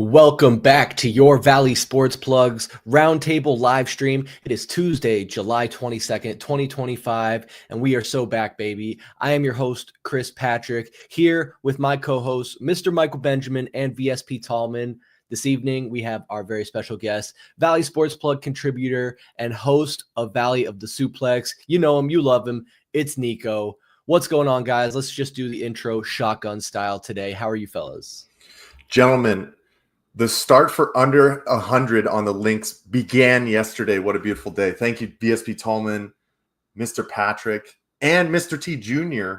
Welcome back to your Valley Sports Plugs Roundtable live stream. It is Tuesday, July 22nd, 2025, and we are so back, baby. I am your host, Chris Patrick, here with my co-hosts, Mr. Michael Benjamin and VSP Tallman. This evening, we have our very special guest, Valley Sports Plug contributor and host of Valley of the Suplex. You know him, you love him. It's Niko. What's going on, guys? Let's just do the intro shotgun style today. How are you fellas? Gentlemen, the start for under 100 on the links began yesterday. What a beautiful day. Thank you, VSP Tallman, Mr. Patrick, and Mr. T Jr.,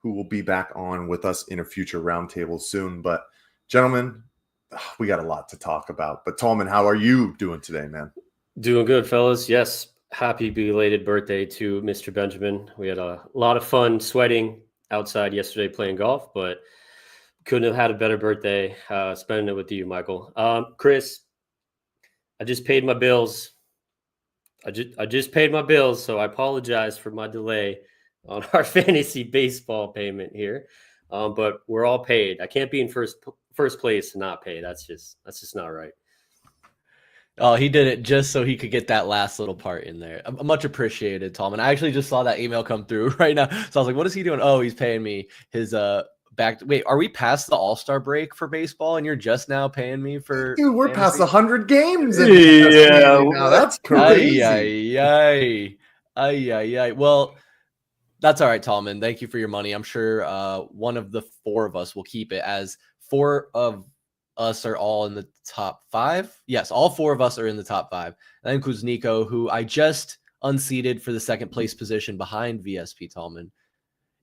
who will be back on with us in a future roundtable soon. But, gentlemen, we got a lot to talk about. But, Tallman, how are you doing today, man? Doing good, fellas. Yes, happy belated birthday to Mr. Benjamin. We had a lot of fun sweating outside yesterday playing golf, but couldn't have had a better birthday spending it with you, Michael. Chris, I just paid my bills. I just paid my bills, so I apologize for my delay on our fantasy baseball payment here. But we're all paid. I can't be in first place and not pay. That's just not right. Oh, he did it just so he could get that last little part in there. Much appreciated, Tom. And I actually just saw that email come through right now. So I was like, what is he doing? Oh, he's paying me his wait, are we past the All-Star break for baseball and you're just now paying me for Dude, we're fantasy? past 100 games. Yeah, now that's crazy. Ay. Well, that's all right, Tallman. Thank you for your money. I'm sure one of the four of us will keep it, as four of us are all in the top five. Yes, all four of us are in the top five. That includes Niko, who I just unseated for the second place position behind VSP Tallman.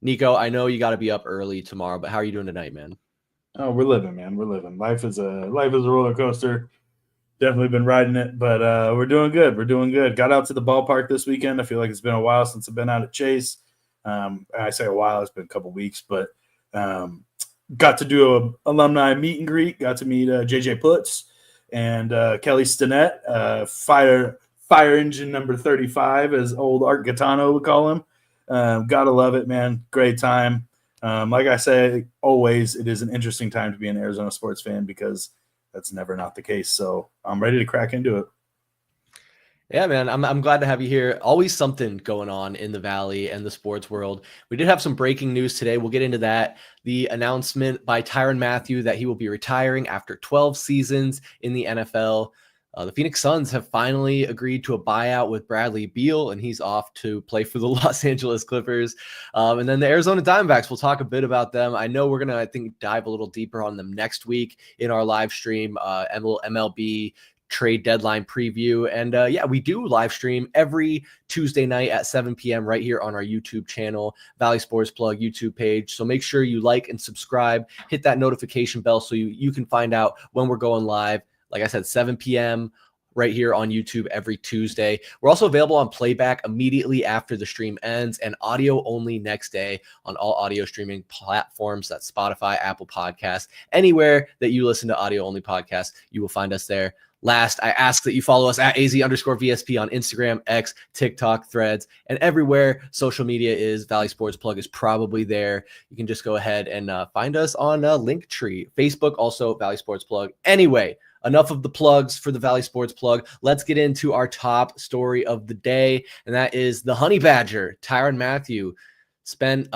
Niko, I know you got to be up early tomorrow, but how are you doing tonight, man? Oh, we're living, man. We're living. Life is a roller coaster. Definitely been riding it, but we're doing good. We're doing good. Got out to the ballpark this weekend. I feel like it's been a while since I've been out at Chase. I say a while, it's been a couple weeks, but got to do a alumni meet and greet. Got to meet JJ Putz and Kelly Stinnett, fire engine number 35, as old Art Gaetano would call him. Gotta love it, man. Great time. Like I say, always, it is an interesting time to be an Arizona sports fan because that's never not the case. So I'm ready to crack into it. Yeah, man, I'm glad to have you here. Always something going on in the Valley and the sports world. We did have some breaking news today. We'll get into that. The announcement by Tyrann Mathieu that he will be retiring after 12 seasons in the NFL. The Phoenix Suns have finally agreed to a buyout with Bradley Beal, and he's off to play for the Los Angeles Clippers. And then the Arizona Diamondbacks, we'll talk a bit about them. I know we're going to, I think, dive a little deeper on them next week in our live stream, MLB trade deadline preview. And yeah, we do live stream every Tuesday night at 7 p.m. right here on our YouTube channel, Valley Sports Plug YouTube page. So make sure you like and subscribe, hit that notification bell so you can find out when we're going live. Like I said, 7 p.m. right here on YouTube every Tuesday. We're also available on playback immediately after the stream ends and audio only next day on all audio streaming platforms. That's Spotify, Apple Podcasts, anywhere that you listen to audio only podcasts, you will find us there. Last, I ask that you follow us at AZ_VSP on Instagram, X, TikTok, Threads, and everywhere social media is. Valley Sports Plug is probably there. You can just go ahead and find us on Linktree. Facebook, also Valley Sports Plug. Anyway, enough of the plugs for the Valley Sports Plug. Let's get into our top story of the day, and that is the Honey Badger, Tyrann Mathieu. Spent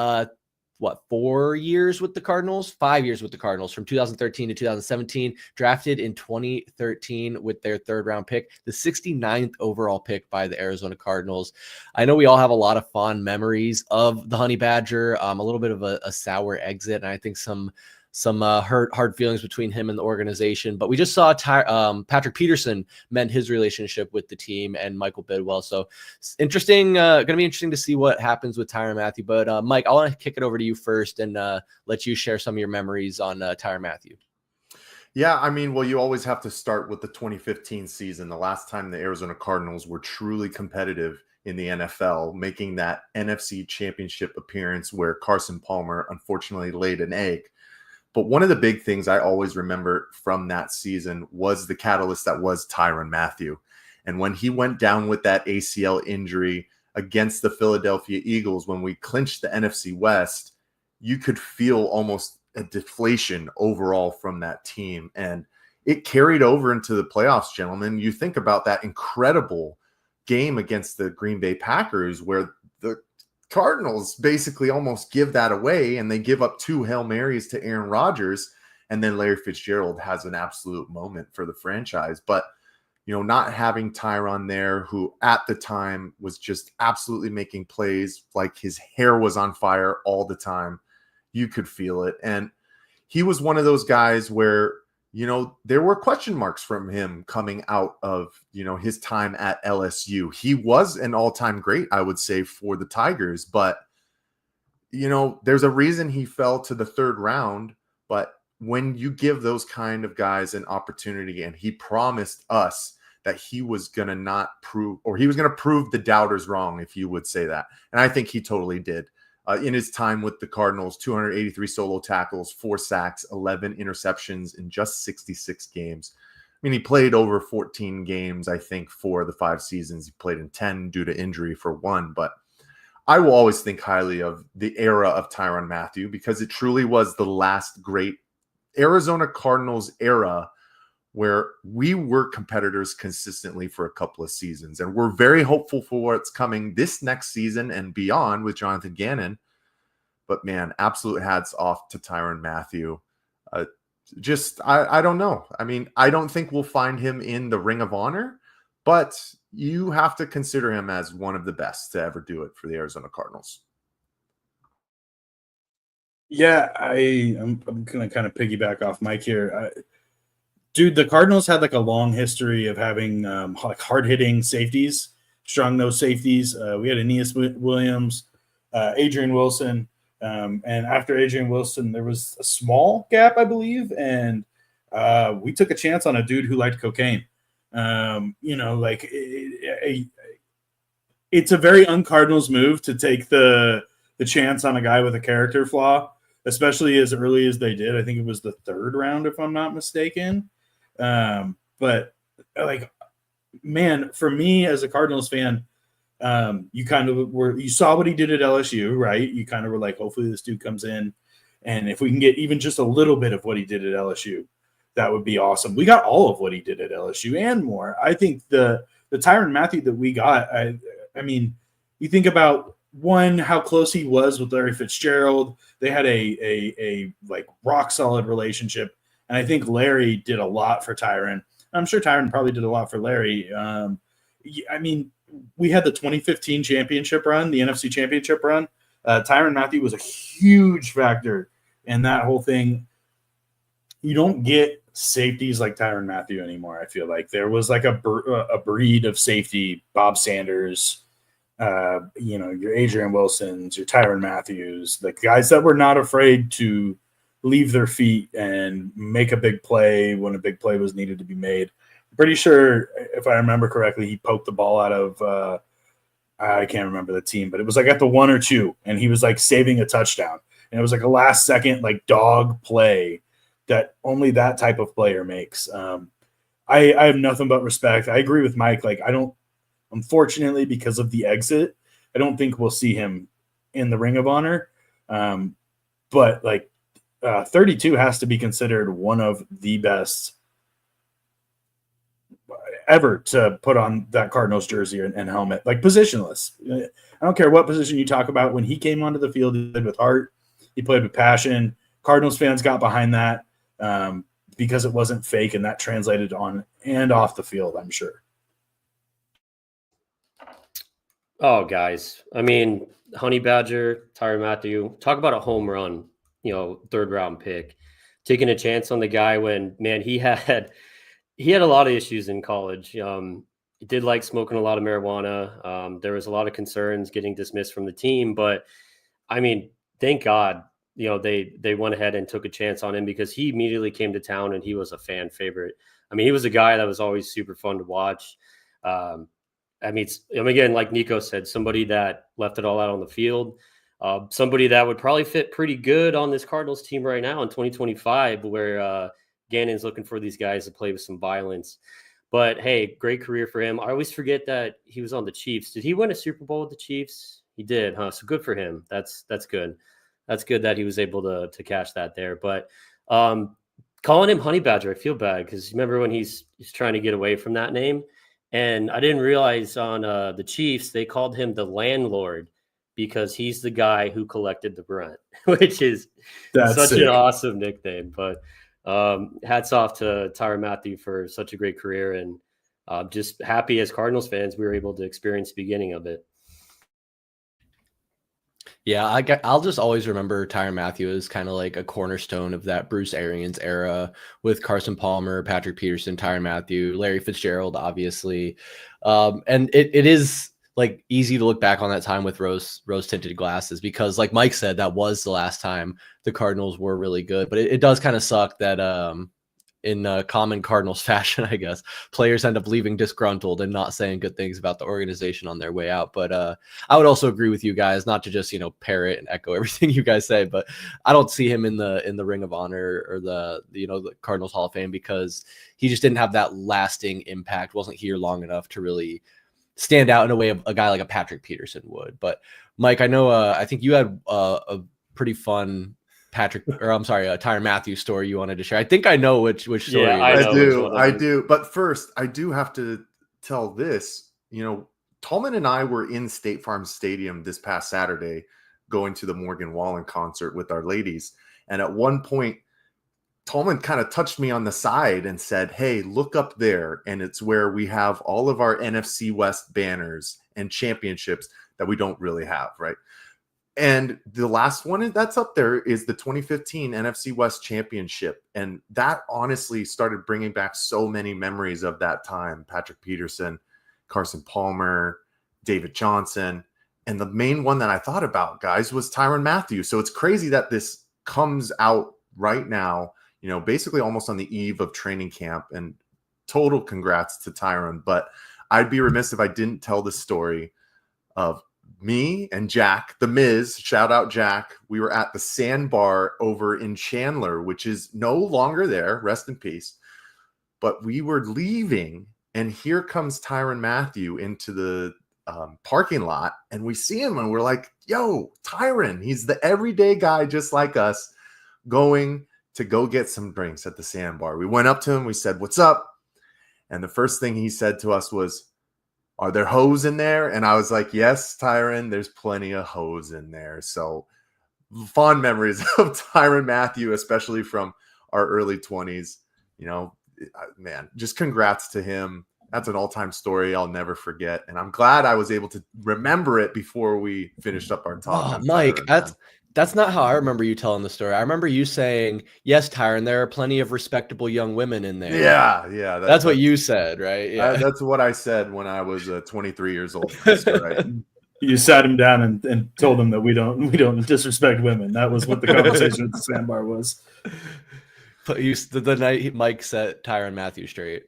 4 years with the Cardinals? 5 years with the Cardinals, from 2013 to 2017, drafted in 2013 with their third-round pick, the 69th overall pick by the Arizona Cardinals. I know we all have a lot of fond memories of the Honey Badger, a little bit of a sour exit, and I think some hard feelings between him and the organization. But we just saw Patrick Peterson mend his relationship with the team and Michael Bidwell. So it's interesting, going to be interesting to see what happens with Tyrann Mathieu. But Mike, I want to kick it over to you first and let you share some of your memories on Tyrann Mathieu. Yeah, I mean, well, you always have to start with the 2015 season, the last time the Arizona Cardinals were truly competitive in the NFL, making that NFC Championship appearance where Carson Palmer unfortunately laid an egg. But one of the big things I always remember from that season was the catalyst that was Tyrann Mathieu. And when he went down with that ACL injury against the Philadelphia Eagles, when we clinched the NFC West, you could feel almost a deflation overall from that team. And it carried over into the playoffs, gentlemen. You think about that incredible game against the Green Bay Packers where the Cardinals basically almost give that away, and they give up 2 Hail Marys to Aaron Rodgers, and then Larry Fitzgerald has an absolute moment for the franchise. But, not having Tyrann there, who at the time was just absolutely making plays like his hair was on fire all the time, you could feel it. And he was one of those guys where, there were question marks from him coming out of, his time at LSU. He was an all-time great, I would say, for the Tigers, but, there's a reason he fell to the 3rd round. But when you give those kind of guys an opportunity, and he promised us that he was going to prove the doubters wrong, if you would say that. And I think he totally did. In his time with the Cardinals, 283 solo tackles, 4 sacks, 11 interceptions in just 66 games. I mean, he played over 14 games, I think, for the 5 seasons. He played in 10 due to injury for 1. But I will always think highly of the era of Tyrann Mathieu, because it truly was the last great Arizona Cardinals era where we were competitors consistently for a couple of seasons. And we're very hopeful for what's coming this next season and beyond with Jonathan Gannon. But man, absolute hats off to Tyrann Mathieu. I don't know. I mean, I don't think we'll find him in the Ring of Honor, but you have to consider him as one of the best to ever do it for the Arizona Cardinals. Yeah, I'm going to kind of piggyback off Mike here. Dude, the Cardinals had like a long history of having like hard-hitting safeties, strong-nosed safeties. We had Aeneas Williams, Adrian Wilson, and after Adrian Wilson, there was a small gap, I believe, and we took a chance on a dude who liked cocaine. It's a very un-Cardinals move to take the chance on a guy with a character flaw, especially as early as they did. I think it was the 3rd round, if I'm not mistaken. But like, man, for me as a Cardinals fan, you saw what he did at LSU, right? You kind of were like, hopefully this dude comes in, and if we can get even just a little bit of what he did at LSU, that would be awesome. We got all of what he did at LSU and more. I think the Tyrann Mathieu that we got, I mean, you think about how close he was with Larry Fitzgerald. They had a like rock solid relationship. And I think Larry did a lot for Tyrann. I'm sure Tyrann probably did a lot for Larry. I mean, we had the 2015 championship run, the NFC championship run. Tyrann Mathieu was a huge factor in that whole thing. You don't get safeties like Tyrann Mathieu anymore, I feel like. There was like a breed of safety, Bob Sanders, your Adrian Wilsons, your Tyrann Matthews, the guys that were not afraid to leave their feet and make a big play when a big play was needed to be made. I'm pretty sure, if I remember correctly, he poked the ball out of I can't remember the team, but it was like at the 1 or 2, and he was like saving a touchdown. And it was like a last second like dog play that only that type of player makes. I have nothing but respect. I agree with Mike. Like, unfortunately, because of the exit, I don't think we'll see him in the Ring of Honor. But like, 32 has to be considered one of the best ever to put on that Cardinals jersey and helmet, like positionless. I don't care what position you talk about. When he came onto the field, he played with heart. He played with passion. Cardinals fans got behind that because it wasn't fake, and that translated on and off the field, I'm sure. Oh, guys. I mean, Honey Badger, Tyrann Mathieu, talk about a home run, 3rd round pick. Taking a chance on the guy when, man, he had a lot of issues in college. He did like smoking a lot of marijuana. There was a lot of concerns getting dismissed from the team, but I mean, thank God, they went ahead and took a chance on him because he immediately came to town and he was a fan favorite. I mean, he was a guy that was always super fun to watch. Again, like Niko said, somebody that left it all out on the field, somebody that would probably fit pretty good on this Cardinals team right now in 2025, where Gannon's looking for these guys to play with some violence. But hey, great career for him. I always forget that he was on the Chiefs. Did he win a Super Bowl with the Chiefs? He did, huh? So good for him. That's good. That's good that he was able to cash that there. But Calling him Honey Badger, I feel bad because remember when he's trying to get away from that name, and I didn't realize on the Chiefs they called him the landlord because he's the guy who collected the rent, which is That's such sick. an awesome nickname. But hats off to Tyrann Mathieu for such a great career, and just happy as Cardinals fans we were able to experience the beginning of it. Yeah, I'll just always remember Tyrann Mathieu as kind of like a cornerstone of that Bruce Arians era with Carson Palmer, Patrick Peterson, Tyrann Mathieu, Larry Fitzgerald, obviously. And it is like easy to look back on that time with rose tinted glasses because, like Mike said, that was the last time the Cardinals were really good. But it does kind of suck that in common Cardinals fashion, I guess, players end up leaving disgruntled and not saying good things about the organization on their way out. But I would also agree with you guys, not to just, parrot and echo everything you guys say, but I don't see him in the Ring of Honor or the Cardinals Hall of Fame because he just didn't have that lasting impact, wasn't here long enough to really stand out in a way of a guy like a Patrick Peterson would. But Mike, I know, I think you had a pretty fun Tyrann Mathieu story you wanted to share. I think I know which story. Yeah, I do. But first, I do have to tell this. Tallman and I were in State Farm Stadium this past Saturday, going to the Morgan Wallen concert with our ladies. And at one point, Tallman kind of touched me on the side and said, "Hey, look up there." And it's where we have all of our NFC West banners and championships that we don't really have, right? And the last one that's up there is the 2015 NFC West Championship. And that honestly started bringing back so many memories of that time. Patrick Peterson, Carson Palmer, David Johnson. And the main one that I thought about, guys, was Tyrann Mathieu. So it's crazy that this comes out right now, basically almost on the eve of training camp. And total congrats to Tyrann. But I'd be remiss if I didn't tell the story of me and Jack, the Miz, shout out Jack. We were at the Sandbar over in Chandler, which is no longer there. Rest in peace. But we were leaving, and here comes Tyrann Mathieu into the parking lot, and we see him, and we're like, "Yo, Tyrann!" He's the everyday guy, just like us, going to go get some drinks at the Sandbar. We went up to him. We said, "What's up?" And the first thing he said to us was, "Are there hoes in there?" And I was like, "Yes, Tyrann, there's plenty of hoes in there." So fond memories of Tyrann Mathieu, especially from our early 20s. Man, just congrats to him. That's an all-time story I'll never forget. And I'm glad I was able to remember it before we finished up our talk. Oh, Mike, that's not how I remember you telling the story. I remember you saying, "Yes, Tyrann, there are plenty of respectable young women in there." Yeah. That's what you said, right? Yeah. That's what I said when I was 23 years old. That's right. You sat him down and told him that we don't disrespect women. That was what the conversation at the Sandbar was. But the night Mike set Tyrann Mathieu straight.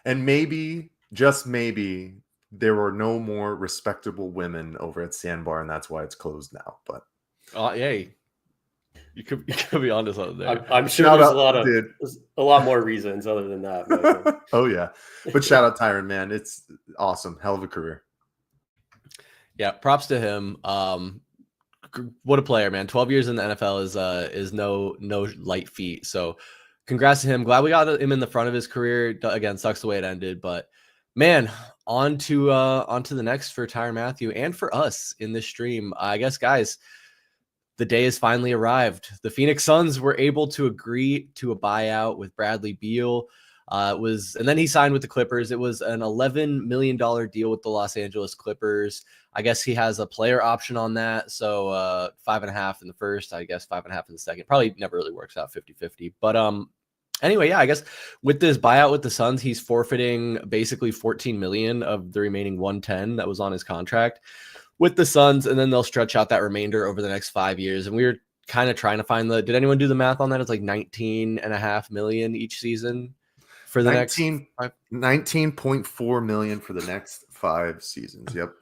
And maybe, just maybe, there were no more respectable women over at Sandbar, and that's why it's closed now. But yay. You could be onto something there. I'm sure there's a lot more reasons other than that. Oh yeah, but shout out Tyrann, man. It's awesome. Hell of a career. Yeah, props to him. What a player, man. 12 years in the NFL is no light feat. So congrats to him. Glad we got him in the front of his career. Again, sucks the way it ended, but man, on to the next for Tyrann Mathieu and for us in this stream. I guess, guys, the day has finally arrived. The Phoenix Suns were able to agree to a buyout with Bradley Beal. And then he signed with the Clippers. It was an $11 million deal with the Los Angeles Clippers. I guess he has a player option on that. So 5.5 in the first, I guess 5.5 in the second. Probably never really works out 50-50. But anyway, yeah, I guess with this buyout with the Suns, he's forfeiting basically $14 million of the remaining $110 that was on his contract with the Suns, and then they'll stretch out that remainder over the next 5 years. And we were kind of trying to find did anyone do the math on that? It's like $19.5 million each season for the 19.4 million for the next 5 seasons. Yep.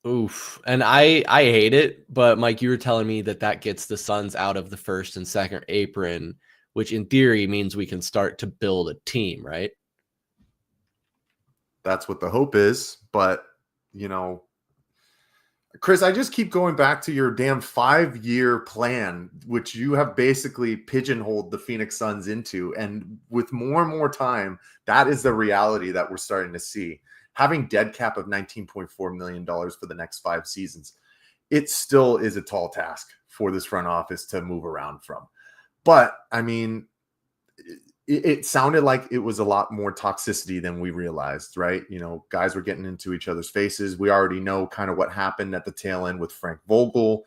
Oof. And I hate it, but Mike, you were telling me that gets the Suns out of the first and second apron, which in theory means we can start to build a team, right? That's what the hope is, but Chris, I just keep going back to your damn 5-year plan, which you have basically pigeonholed the Phoenix Suns into. And with more and more time, that is the reality that we're starting to see. Having dead cap of $19.4 million for the next 5 seasons, it still is a tall task for this front office to move around from. But, I mean, it sounded like it was a lot more toxicity than we realized, right? You know, guys were getting into each other's faces. We already know kind of what happened at the tail end with Frank Vogel.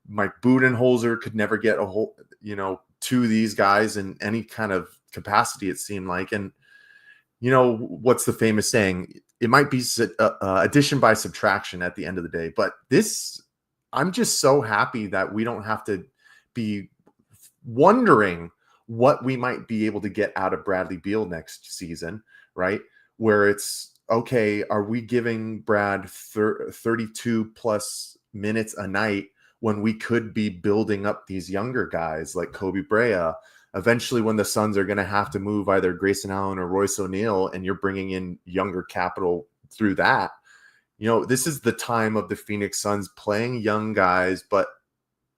Mike Budenholzer could never get a whole, you know, to these guys in any kind of capacity, it seemed like. And, you know, what's the famous saying? It might be addition by subtraction at the end of the day. But this, I'm just so happy that we don't have to be wondering what we might be able to get out of Bradley Beal next season, right? Where it's, okay, are we giving Brad 32 plus minutes a night when we could be building up these younger guys like Kobe Brea? Eventually, when the Suns are going to have to move either Grayson Allen or Royce O'Neal, and you're bringing in younger capital through that, you know, this is the time of the Phoenix Suns playing young guys, but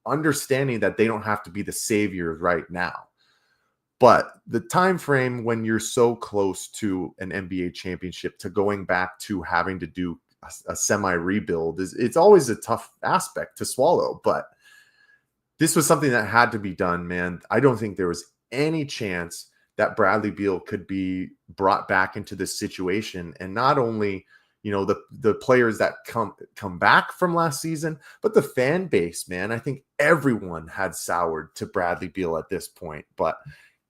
understanding that they don't have to be the saviors right now. But the time frame when you're so close to an NBA championship to going back to having to do a semi-rebuild it's always a tough aspect to swallow. But this was something that had to be done, man. I don't think there was any chance that Bradley Beal could be brought back into this situation. And not only, you know, the players that come back from last season, but the fan base, man. I think everyone had soured to Bradley Beal at this point. But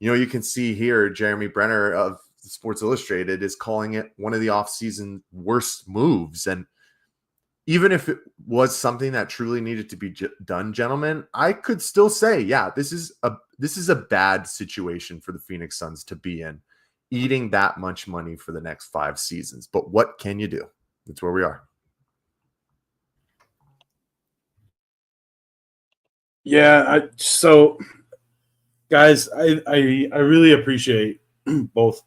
you know, you can see here, Jeremy Brenner of Sports Illustrated is calling it one of the offseason worst moves. And even if it was something that truly needed to be done, gentlemen, I could still say, yeah, this is a bad situation for the Phoenix Suns to be in, eating that much money for the next 5 seasons. But what can you do? That's where we are. Yeah, guys, I really appreciate both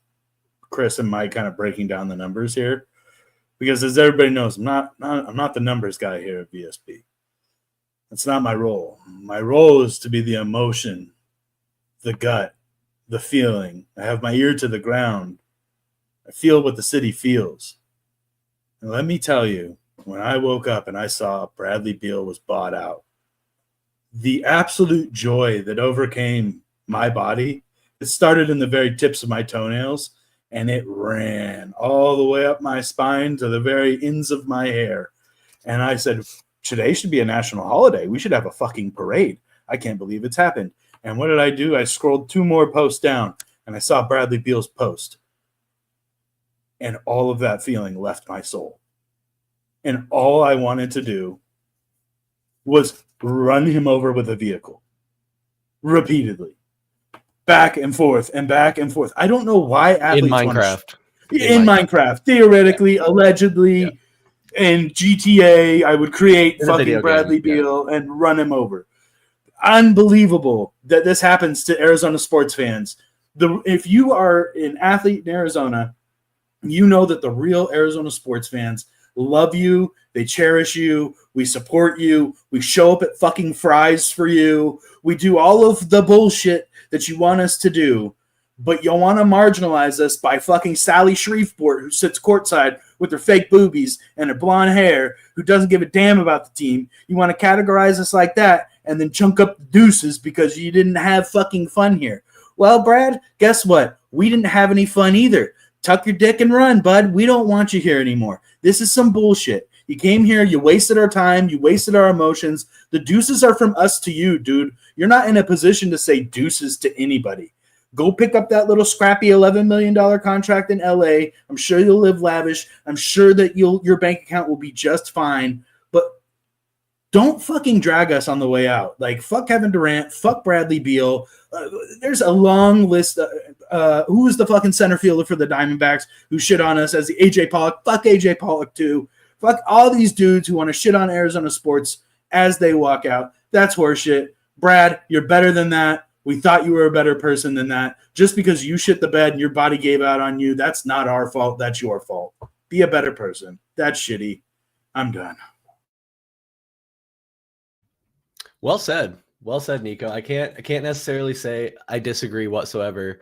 Chris and Mike kind of breaking down the numbers here, because as everybody knows, I'm not the numbers guy here at VSP. That's not my role. My role is to be the emotion, the gut, the feeling. I have my ear to the ground. I feel what the city feels. And let me tell you, when I woke up and I saw Bradley Beal was bought out, the absolute joy that overcame my body, it started in the very tips of my toenails, and it ran all the way up my spine to the very ends of my hair. And I said, today should be a national holiday. We should have a fucking parade. I can't believe it's happened. And what did I do? I scrolled 2 more posts down, and I saw Bradley Beal's post. And all of that feeling left my soul. And all I wanted to do was run him over with a vehicle repeatedly, back and forth and back and forth. I don't know why athletes in Minecraft. In Minecraft, theoretically, allegedly, in GTA, I would create fucking Bradley Beal and run him over. Unbelievable that this happens to Arizona sports fans. If you are an athlete in Arizona, you know that the real Arizona sports fans love you. They cherish you. We support you. We show up at fucking Fry's for you. We do all of the bullshit that you want us to do, but you want to marginalize us by fucking Sally Shreveport, who sits courtside with her fake boobies and her blonde hair, who doesn't give a damn about the team. You want to categorize us like that and then chunk up the deuces because you didn't have fucking fun here. Well, Brad, guess what? We didn't have any fun either. Tuck your dick and run, bud. We don't want you here anymore. This is some bullshit. You came here, you wasted our time, you wasted our emotions. The deuces are from us to you, dude. You're not in a position to say deuces to anybody. Go pick up that little scrappy $11 million contract in LA. I'm sure you'll live lavish. I'm sure that your bank account will be just fine. But don't fucking drag us on the way out. Like, fuck Kevin Durant, fuck Bradley Beal. There's a long list. Who was the fucking center fielder for the Diamondbacks who shit on us as the AJ Pollock? Fuck AJ Pollock too. Fuck all these dudes who want to shit on Arizona sports as they walk out. That's horseshit. Brad, you're better than that. We thought you were a better person than that. Just because you shit the bed and your body gave out on you, that's not our fault. That's your fault. Be a better person. That's shitty. I'm done. Well said. Well said, Niko. I can't necessarily say I disagree whatsoever.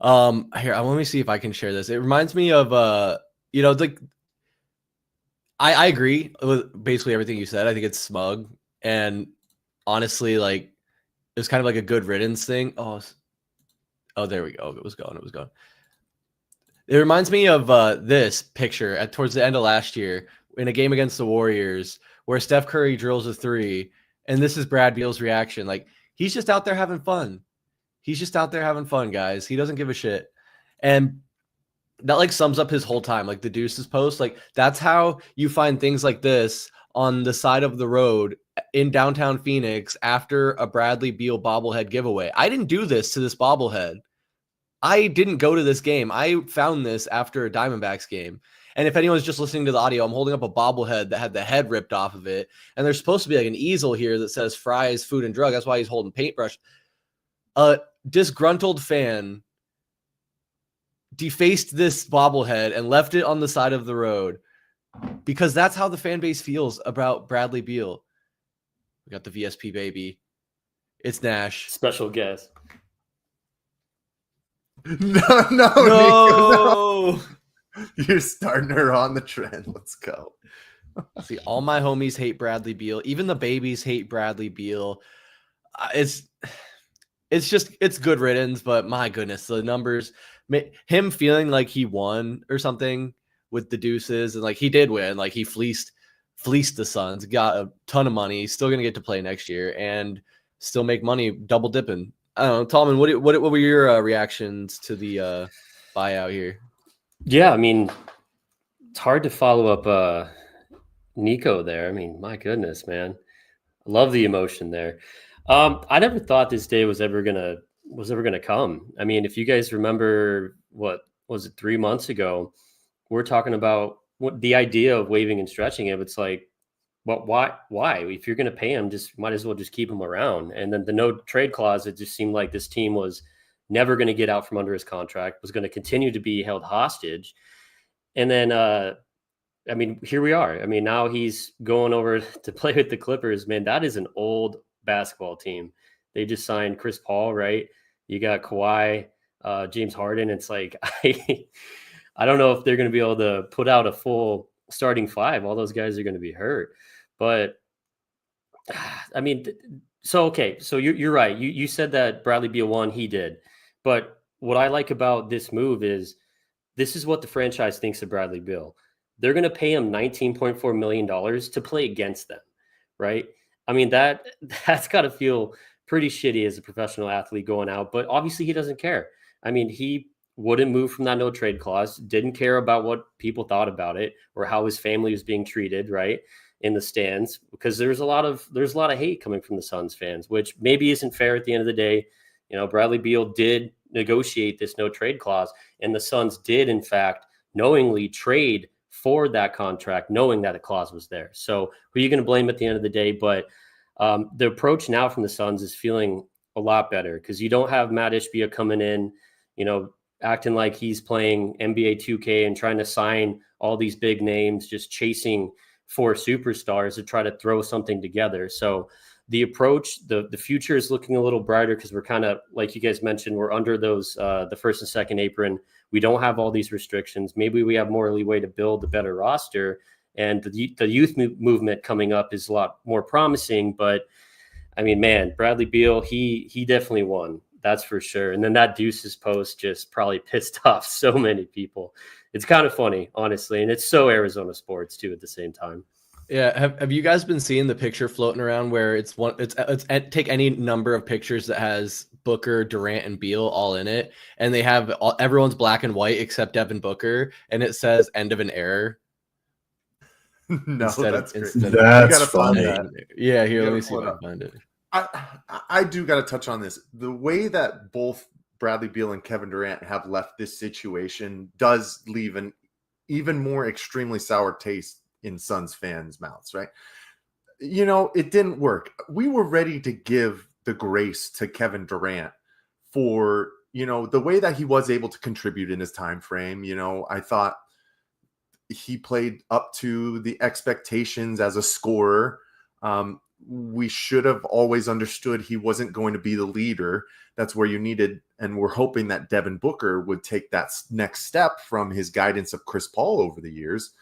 Here, let me see if I can share this. It reminds me of like I agree with basically everything you said. I think it's smug, and honestly, like it was kind of like a good riddance thing. Oh, there we go. It was gone. It reminds me of this picture towards the end of last year in a game against the Warriors where Steph Curry drills a three, and this is Brad Beal's reaction. Like, he's just out there having fun. He's just out there having fun, guys. He doesn't give a shit. And that like sums up his whole time. Like the Deuces post, like that's how you find things like this on the side of the road in downtown Phoenix after a Bradley Beal bobblehead giveaway. I didn't do this to this bobblehead. I didn't go to this game. I found this after a Diamondbacks game. And if anyone's just listening to the audio, I'm holding up a bobblehead that had the head ripped off of it. And there's supposed to be like an easel here that says Fry's Food and Drug. That's why he's holding paintbrush. A disgruntled fan defaced this bobblehead and left it on the side of the road because that's how the fan base feels about Bradley Beal. We got the VSP baby. It's Nash. Special guest. No. No. Nico, no. You're starting her on the trend. Let's go. See, all my homies hate Bradley Beal. Even the babies hate Bradley Beal. It's good riddance, but my goodness, the numbers, him feeling like he won or something with the Deuces, and like he did win, like he fleeced the Suns, got a ton of money, still gonna get to play next year and still make money double dipping. I don't know, Tallman, what were your reactions to the buyout here? Yeah, I mean, it's hard to follow up Niko there. I mean, my goodness, man. I love the emotion there. I never thought this day was ever gonna come. I mean, if you guys remember, what was it, 3 months ago, we're talking about what the idea of waiving and stretching it. It's like, but why? If you're gonna pay him, just might as well just keep him around. And then the no trade clause, it just seemed like this team was never going to get out from under his contract, was going to continue to be held hostage. And then, I mean, here we are. I mean, now he's going over to play with the Clippers. Man, that is an old basketball team. They just signed Chris Paul, right? You got Kawhi, James Harden. It's like, I don't know if they're going to be able to put out a full starting five. All those guys are going to be hurt. But, I mean, okay. So you're right. You said that Bradley Beal won. He did. But what I like about this move is this is what the franchise thinks of Bradley Beal. They're going to pay him $19.4 million to play against them, right? I mean, that's got to feel pretty shitty as a professional athlete going out, but obviously he doesn't care. I mean, he wouldn't move from that no trade clause, didn't care about what people thought about it or how his family was being treated, right, in the stands, because there's a lot of hate coming from the Suns fans, which maybe isn't fair at the end of the day. You know, Bradley Beal did negotiate this no trade clause, and the Suns did, in fact, knowingly trade for that contract, knowing that a clause was there. So who are you going to blame at the end of the day? But the approach now from the Suns is feeling a lot better because you don't have Matt Ishbia coming in, you know, acting like he's playing NBA 2K and trying to sign all these big names, just chasing for superstars to try to throw something together. So the approach, the future is looking a little brighter because we're kind of, like you guys mentioned, we're under those, the first and second apron. We don't have all these restrictions. Maybe we have more leeway to build a better roster. And the youth movement coming up is a lot more promising. But, I mean, man, Bradley Beal, he definitely won. That's for sure. And then that Deuces post just probably pissed off so many people. It's kind of funny, honestly. And it's so Arizona sports, too, at the same time. Yeah, have you guys been seeing the picture floating around where it's take any number of pictures that has Booker, Durant, and Beal all in it, and they have everyone's black and white except Devin Booker, and it says "end of an era." No, that's great. That's funny. Yeah, here, let me see if I can find it. I do got to touch on this. The way that both Bradley Beal and Kevin Durant have left this situation does leave an even more extremely sour taste in Suns fans' mouths, right? You know, it didn't work. We were ready to give the grace to Kevin Durant for, you know, the way that he was able to contribute in his time frame. You know, I thought he played up to the expectations as a scorer. we should have always understood he wasn't going to be the leader. That's where you needed, and we're hoping that Devin Booker would take that next step from his guidance of Chris Paul over the years.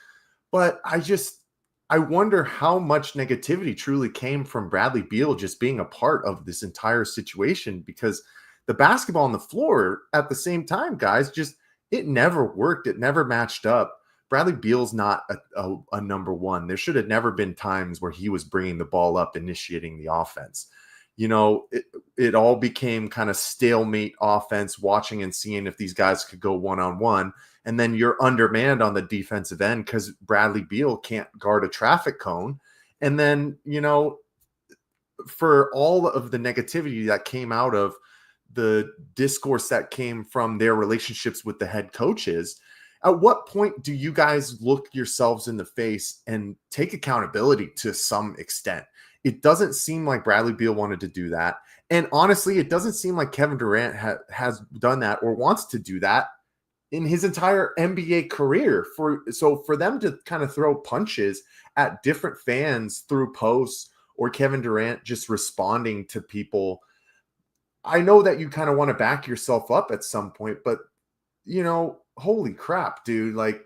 But I wonder how much negativity truly came from Bradley Beal just being a part of this entire situation, because the basketball on the floor at the same time, guys, it never worked. It never matched up. Bradley Beal's not a number one. There should have never been times where he was bringing the ball up, initiating the offense. It all became kind of stalemate offense, watching and seeing if these guys could go one-on-one. And then you're undermanned on the defensive end because Bradley Beal can't guard a traffic cone. And then, for all of the negativity that came out of the discourse that came from their relationships with the head coaches, at what point do you guys look yourselves in the face and take accountability to some extent? It doesn't seem like Bradley Beal wanted to do that. And honestly, it doesn't seem like Kevin Durant has done that or wants to do that in his entire NBA career. So for them to kind of throw punches at different fans through posts, or Kevin Durant just responding to people, I know that you kind of want to back yourself up at some point, but holy crap, dude. Like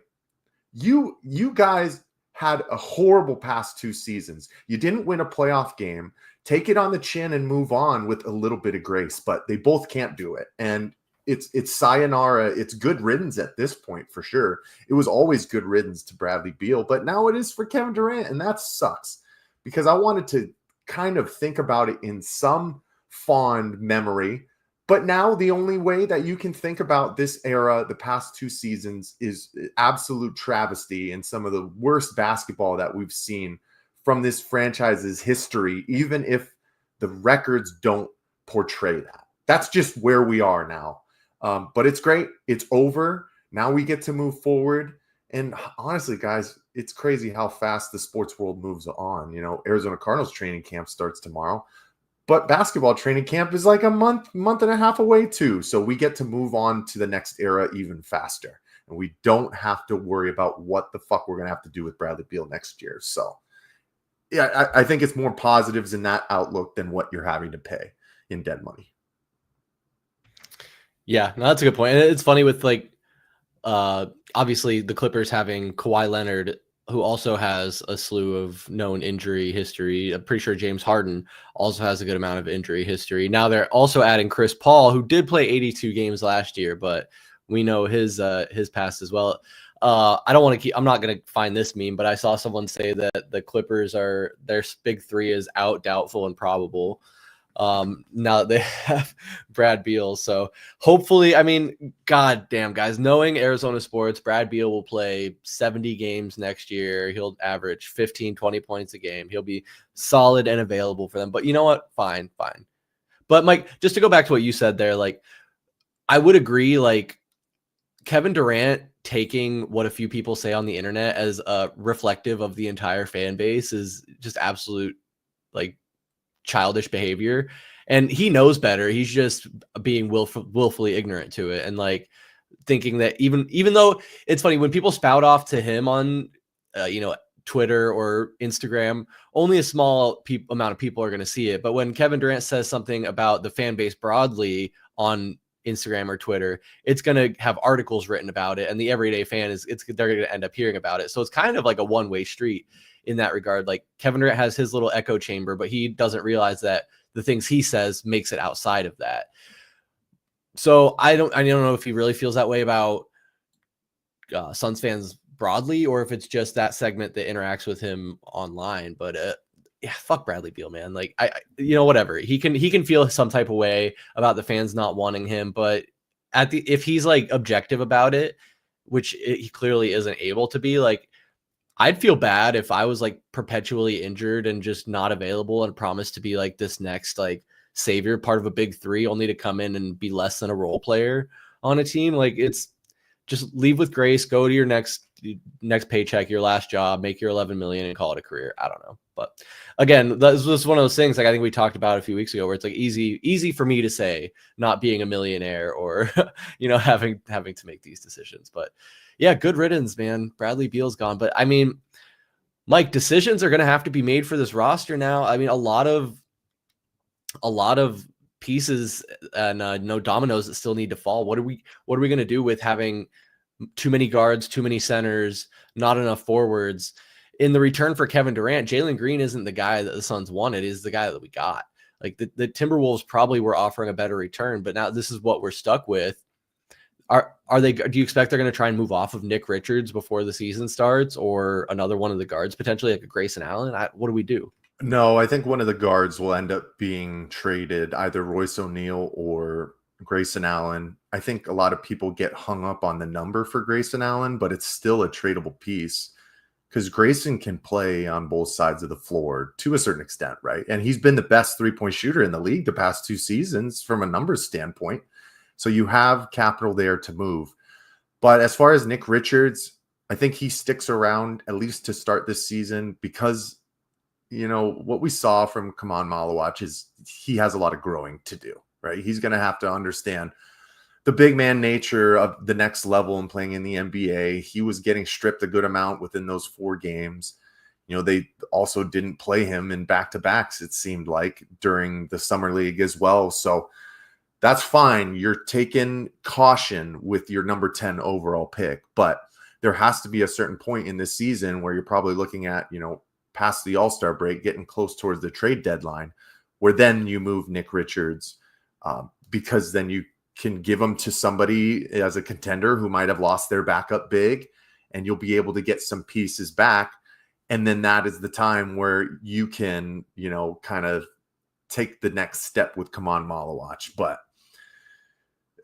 you guys had a horrible past 2 seasons. You didn't win a playoff game. Take it on the chin and move on with a little bit of grace, but they both can't do it. And it's sayonara. It's good riddance at this point for sure. It was always good riddance to Bradley Beal, but now it is for Kevin Durant, and that sucks, because I wanted to kind of think about it in some fond memory. But now the only way that you can think about this era, the past 2 seasons, is absolute travesty and some of the worst basketball that we've seen from this franchise's history, even if the records don't portray that. That's just where we are now. But it's great. It's over. Now we get to move forward. And honestly, guys, it's crazy how fast the sports world moves on. Arizona Cardinals training camp starts tomorrow. But basketball training camp is like a month and a half away too. So we get to move on to the next era even faster. And we don't have to worry about what the fuck we're going to have to do with Bradley Beal next year. So, yeah, I think it's more positives in that outlook than what you're having to pay in dead money. Yeah, no, that's a good point. And it's funny with obviously the Clippers having Kawhi Leonard, who also has a slew of known injury history. I'm pretty sure James Harden also has a good amount of injury history. Now they're also adding Chris Paul, who did play 82 games last year, but we know his past as well. I'm not going to find this meme, but I saw someone say that the Clippers their big 3 is out, doubtful, and probable. Now that they have Brad Beal. So hopefully, god damn, guys, knowing Arizona sports, Brad Beal will play 70 games next year. He'll average 15, 20 points a game. He'll be solid and available for them. But you know what? Fine. But Mike, just to go back to what you said there, I would agree, Kevin Durant taking what a few people say on the internet as reflective of the entire fan base is just absolute, childish behavior, and he knows better. He's just being willfully ignorant to it, and thinking that even though it's funny when people spout off to him on Twitter or Instagram, only a small amount of people are going to see it. But when Kevin Durant says something about the fan base broadly on Instagram or Twitter, it's going to have articles written about it, and the everyday fan they're going to end up hearing about it. So it's kind of like a one-way street in that regard. Kevin Durant has his little echo chamber, but he doesn't realize that the things he says makes it outside of that. So I don't know if he really feels that way about Suns fans broadly, or if it's just that segment that interacts with him online. But yeah, fuck Bradley Beal, man. Whatever. He can feel some type of way about the fans not wanting him, but if he's objective about it, which he clearly isn't able to be, I'd feel bad if I was perpetually injured and just not available and promised to be this next savior, part of a big 3, only to come in and be less than a role player on a team. It's just leave with grace, go to your next paycheck, your last job, make your 11 million and call it a career. I don't know. But again, this was one of those things I think we talked about a few weeks ago, where it's easy for me to say, not being a millionaire or, having to make these decisions. But yeah, good riddance, man. Bradley Beal's gone. But Mike, decisions are going to have to be made for this roster now. I mean, a lot of pieces and no dominoes that still need to fall. What are we going to do with having too many guards, too many centers, not enough forwards? In the return for Kevin Durant, Jalen Green isn't the guy that the Suns wanted, is the guy that we got. Like the Timberwolves probably were offering a better return, but now this is what we're stuck with. Do you expect they're going to try and move off of Nick Richards before the season starts, or another one of the guards, potentially like a Grayson Allen? What do we do? No, I think one of the guards will end up being traded, either Royce O'Neal or Grayson Allen. I think a lot of people get hung up on the number for Grayson Allen, but it's still a tradable piece because Grayson can play on both sides of the floor to a certain extent, right? And he's been the best three-point shooter in the league the past 2 seasons from a numbers standpoint. So you have capital there to move. But as far as Nick Richards, I think he sticks around at least to start this season because, you know, what we saw from Kaman Malawach is he has a lot of growing to do, right? He's going to have to understand the big man nature of the next level and playing in the NBA. He was getting stripped a good amount within those 4 games. You know, they also didn't play him in back-to-backs, it seemed like, during the summer league as well. So that's fine. You're taking caution with your number 10 overall pick, but there has to be a certain point in this season where you're probably looking at, you know, past the All-Star break, getting close towards the trade deadline, where then you move Nick Richards because then you can give them to somebody as a contender who might have lost their backup big, and you'll be able to get some pieces back. And then that is the time where you can, you know, kind of take the next step with Kaman Malawach. But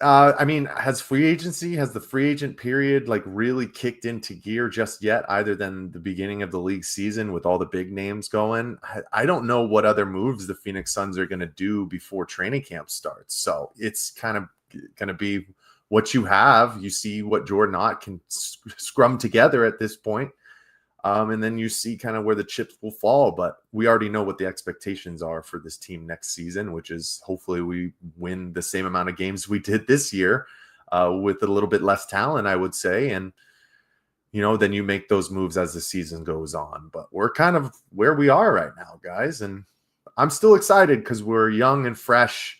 I mean, has the free agent period like really kicked into gear just yet, other than the beginning of the league season with all the big names going? I don't know what other moves the Phoenix Suns are going to do before training camp starts. So it's kind of going to be what you have. You see what Jordan Ott can scrum together at this point. And then you see kind of where the chips will fall. But we already know what the expectations are for this team next season, which is hopefully we win the same amount of games we did this year with a little bit less talent, I would say. And, you know, then you make those moves as the season goes on. But we're kind of where we are right now, guys. And I'm still excited because we're young and fresh.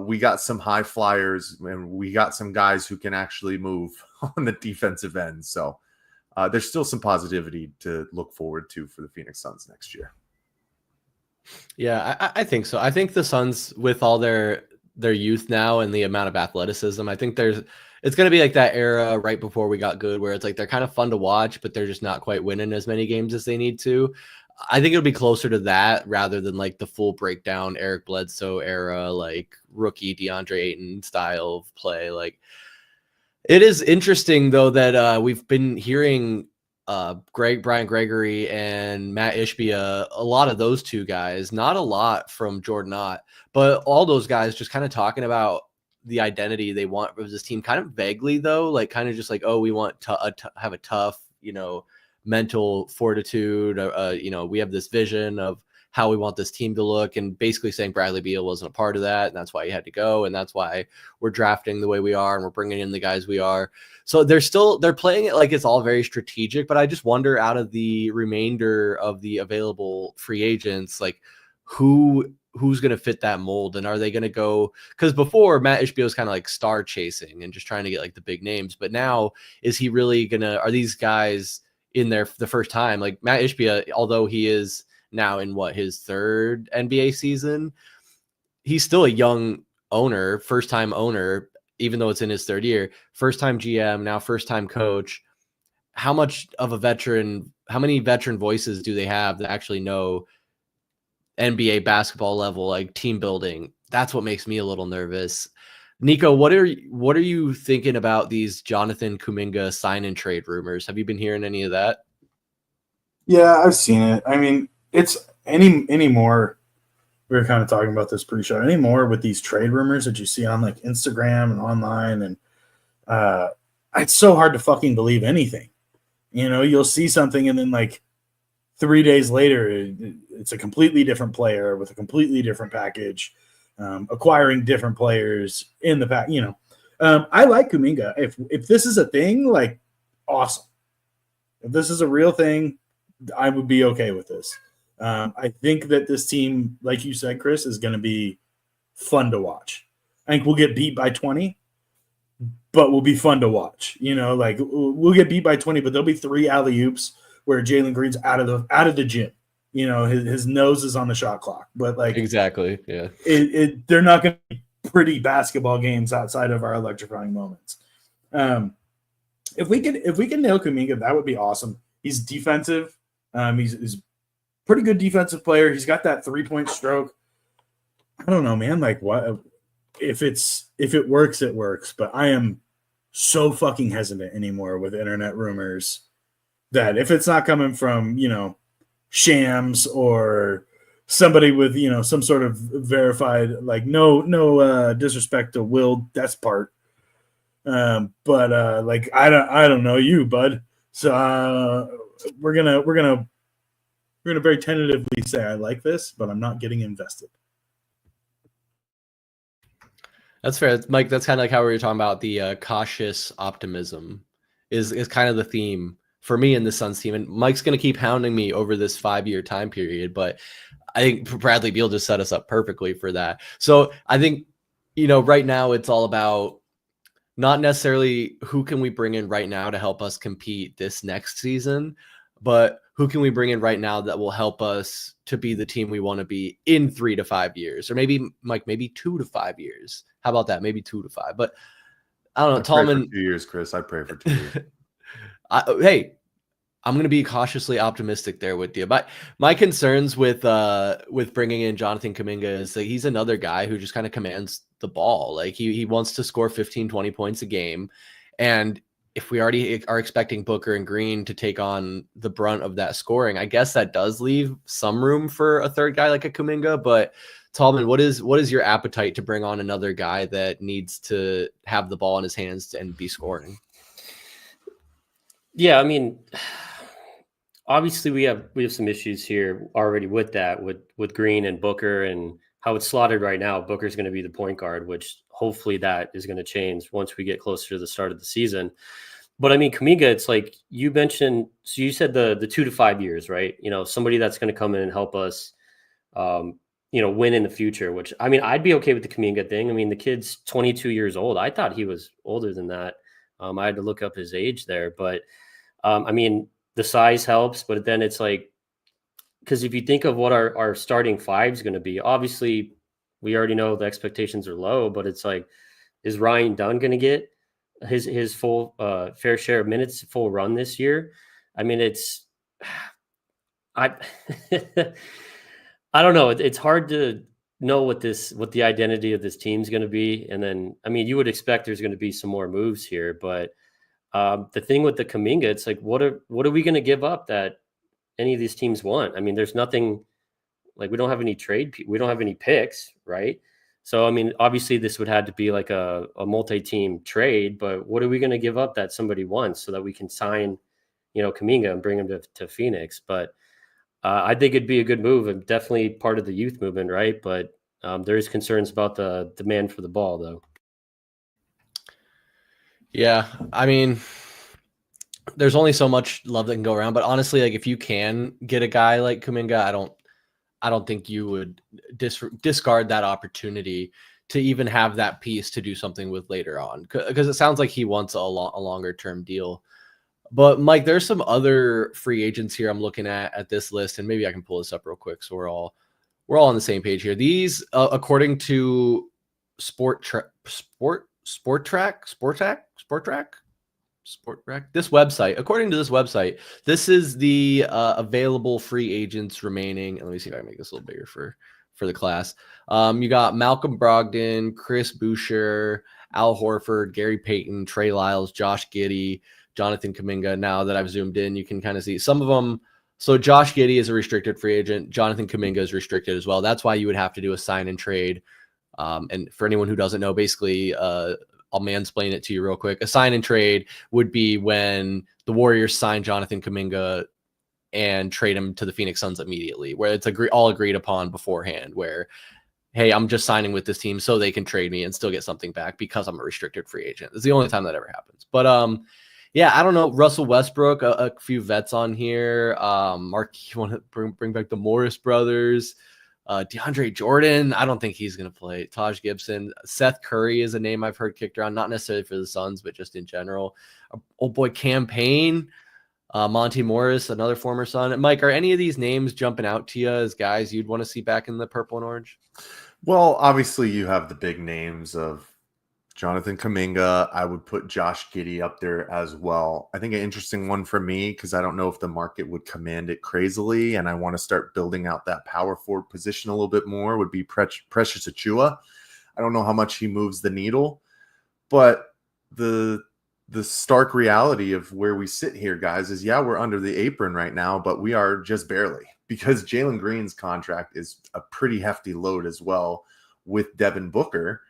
We got some high flyers, and we got some guys who can actually move on the defensive end. So there's still some positivity to look forward to for the Phoenix Suns next year. Yeah, I think so. I think the Suns, with all their youth now and the amount of athleticism, I think it's going to be like that era right before we got good, where it's like they're kind of fun to watch, but they're just not quite winning as many games as they need to. I think it'll be closer to that rather than like the full breakdown Eric Bledsoe era, like rookie DeAndre Ayton style of play. Like, it is interesting though that we've been hearing Brian Gregory and Matt Ishbia, a lot of those two guys, not a lot from Jordan Ott, but all those guys just kind of talking about the identity they want of this team, kind of vaguely though, like kind of just like, oh, we want to have a tough, you know, mental fortitude. You know, we have this vision of how we want this team to look, and basically saying Bradley Beal wasn't a part of that, and that's why he had to go, and that's why we're drafting the way we are, and we're bringing in the guys we are. So they're playing it like it's all very strategic, but I just wonder, out of the remainder of the available free agents, like who's going to fit that mold, and are they going to go, because before Matt Ishbia was kind of like star chasing and just trying to get like the big names, but now is he really are these guys in there for the first time? Like Matt Ishbia, although he is now in his 3rd NBA season, he's still a young owner, first-time owner, even though it's in his 3rd year, first-time GM, now first-time coach. How much of a veteran, how many veteran voices do they have that actually know NBA basketball level, like team building? That's what makes me a little nervous. Niko, what are you thinking about these Jonathan Kuminga sign and trade rumors? Have you been hearing any of that? Yeah, I've seen it. I mean, it's anymore. We were kind of talking about this pre-show. Anymore with these trade rumors that you see on like Instagram and online, and it's so hard to fucking believe anything. You know, you'll see something, and then like 3 days later, it's a completely different player with a completely different package, acquiring different players in the pack. You know, I like Kuminga. If this is a thing, like, awesome. If this is a real thing, I would be okay with this. I think that this team, like you said, Chris, is going to be fun to watch. I think we'll get beat by 20, but will be fun to watch. Like we'll get beat by 20, but there'll be 3 alley-oops where Jalen Green's out of the gym. His nose is on the shot clock. But like exactly, yeah. They're not going to be pretty basketball games outside of our electrifying moments. If we can nail Kuminga, that would be awesome. He's defensive. He's a pretty good defensive player. He's got that 3-point stroke. I don't know, man. Like, what if it works, it works. But I am so fucking hesitant anymore with internet rumors that if it's not coming from Shams or somebody with some sort of verified, like no disrespect to Will Despart, but like I don't know you, bud. So we're gonna very tentatively say I like this, but I'm not getting invested. That's fair, Mike. That's kind of like how we were talking about the cautious optimism is kind of the theme for me in the Suns team. And Mike's going to keep hounding me over this 5-year time period, but I think Bradley Beal just set us up perfectly for that. So I think, right now it's all about not necessarily who can we bring in right now to help us compete this next season, but who can we bring in right now that will help us to be the team we want to be in 3 to 5 years, or maybe 2 to 5 years. How about that? Maybe 2 to 5, but I don't know. Tallman, 2 years, Chris. I pray for 2 years. Hey, I'm going to be cautiously optimistic there with you. But my concerns with bringing in Jonathan Kuminga is that he's another guy who just kind of commands the ball. Like he wants to score 15, 20 points a game. And if we already are expecting Booker and Green to take on the brunt of that scoring, I guess that does leave some room for a third guy like a Kuminga. But Tallman, what is your appetite to bring on another guy that needs to have the ball in his hands and be scoring? Yeah, I mean, obviously we have some issues here already with that, with Green and Booker and how it's slotted right now. Booker's going to be the point guard, which hopefully that is going to change once we get closer to the start of the season. But I mean, Kuminga, it's like you mentioned, so you said the 2 to 5 years, right? Somebody that's going to come in and help us, win in the future, which, I mean, I'd be okay with the Kuminga thing. I mean, the kid's 22 years old. I thought he was older than that. I had to look up his age there, but I mean, the size helps, but then it's like, because if you think of what our starting 5 is going to be, obviously we already know the expectations are low, but it's like, is Ryan Dunn going to get his full fair share of minutes, full run this year? I mean, I don't know. It's hard to know what the identity of this team is going to be. And then, I mean, you would expect there's going to be some more moves here, but the thing with the Kuminga, it's like, what are we going to give up that any of these teams want? I mean, there's nothing, like, we don't have any we don't have any picks, right? So, I mean, obviously this would have to be like a multi-team trade, but what are we going to give up that somebody wants so that we can sign, Kuminga and bring him to Phoenix? But I think it'd be a good move and definitely part of the youth movement, right? But there's concerns about the demand for the ball, though. Yeah, I mean, there's only so much love that can go around, but honestly, like if you can get a guy like Kuminga, I don't think you would discard that opportunity to even have that piece to do something with later on, because it sounds like he wants a longer term deal. But Mike, there's some other free agents here I'm looking at this list, and maybe I can pull this up real quick so we're all on the same page here. These, according to Sport Track, this website, according to this website, this is the available free agents remaining. And let me see if I can make this a little bigger for the class. You got Malcolm Brogdon, Chris Boucher, Al Horford, Gary Payton, Trey Lyles, Josh Giddey, Jonathan Kuminga. Now that I've zoomed in, you can kind of see some of them. So Josh Giddey is a restricted free agent. Jonathan Kuminga is restricted as well. That's why you would have to do a sign and trade. And for anyone who doesn't know, basically, I'll mansplain it to you real quick. A sign and trade would be when the Warriors sign Jonathan Kuminga and trade him to the Phoenix Suns immediately, where it's all agreed upon beforehand, where, hey, I'm just signing with this team so they can trade me and still get something back because I'm a restricted free agent. It's the only time that ever happens. But Yeah, I don't know. Russell Westbrook, a few vets on here. Mark, you want to bring back the Morris brothers? DeAndre Jordan, I don't think he's going to play. Taj Gibson. Seth Curry is a name I've heard kicked around, not necessarily for the Suns, but just in general. Old boy Cam Payne, Monty Morris, another former Sun. Mike, are any of these names jumping out to you as guys you'd want to see back in the purple and orange? Well, obviously you have the big names of Jonathan Kuminga. I would put Josh Giddey up there as well. I think an interesting one for me, because I don't know if the market would command it crazily, and I want to start building out that power forward position a little bit more, would be Precious Achiuwa. I don't know how much he moves the needle, but the stark reality of where we sit here, guys, is we're under the apron right now, but we are just barely, because Jalen Green's contract is a pretty hefty load as well with Devin Booker.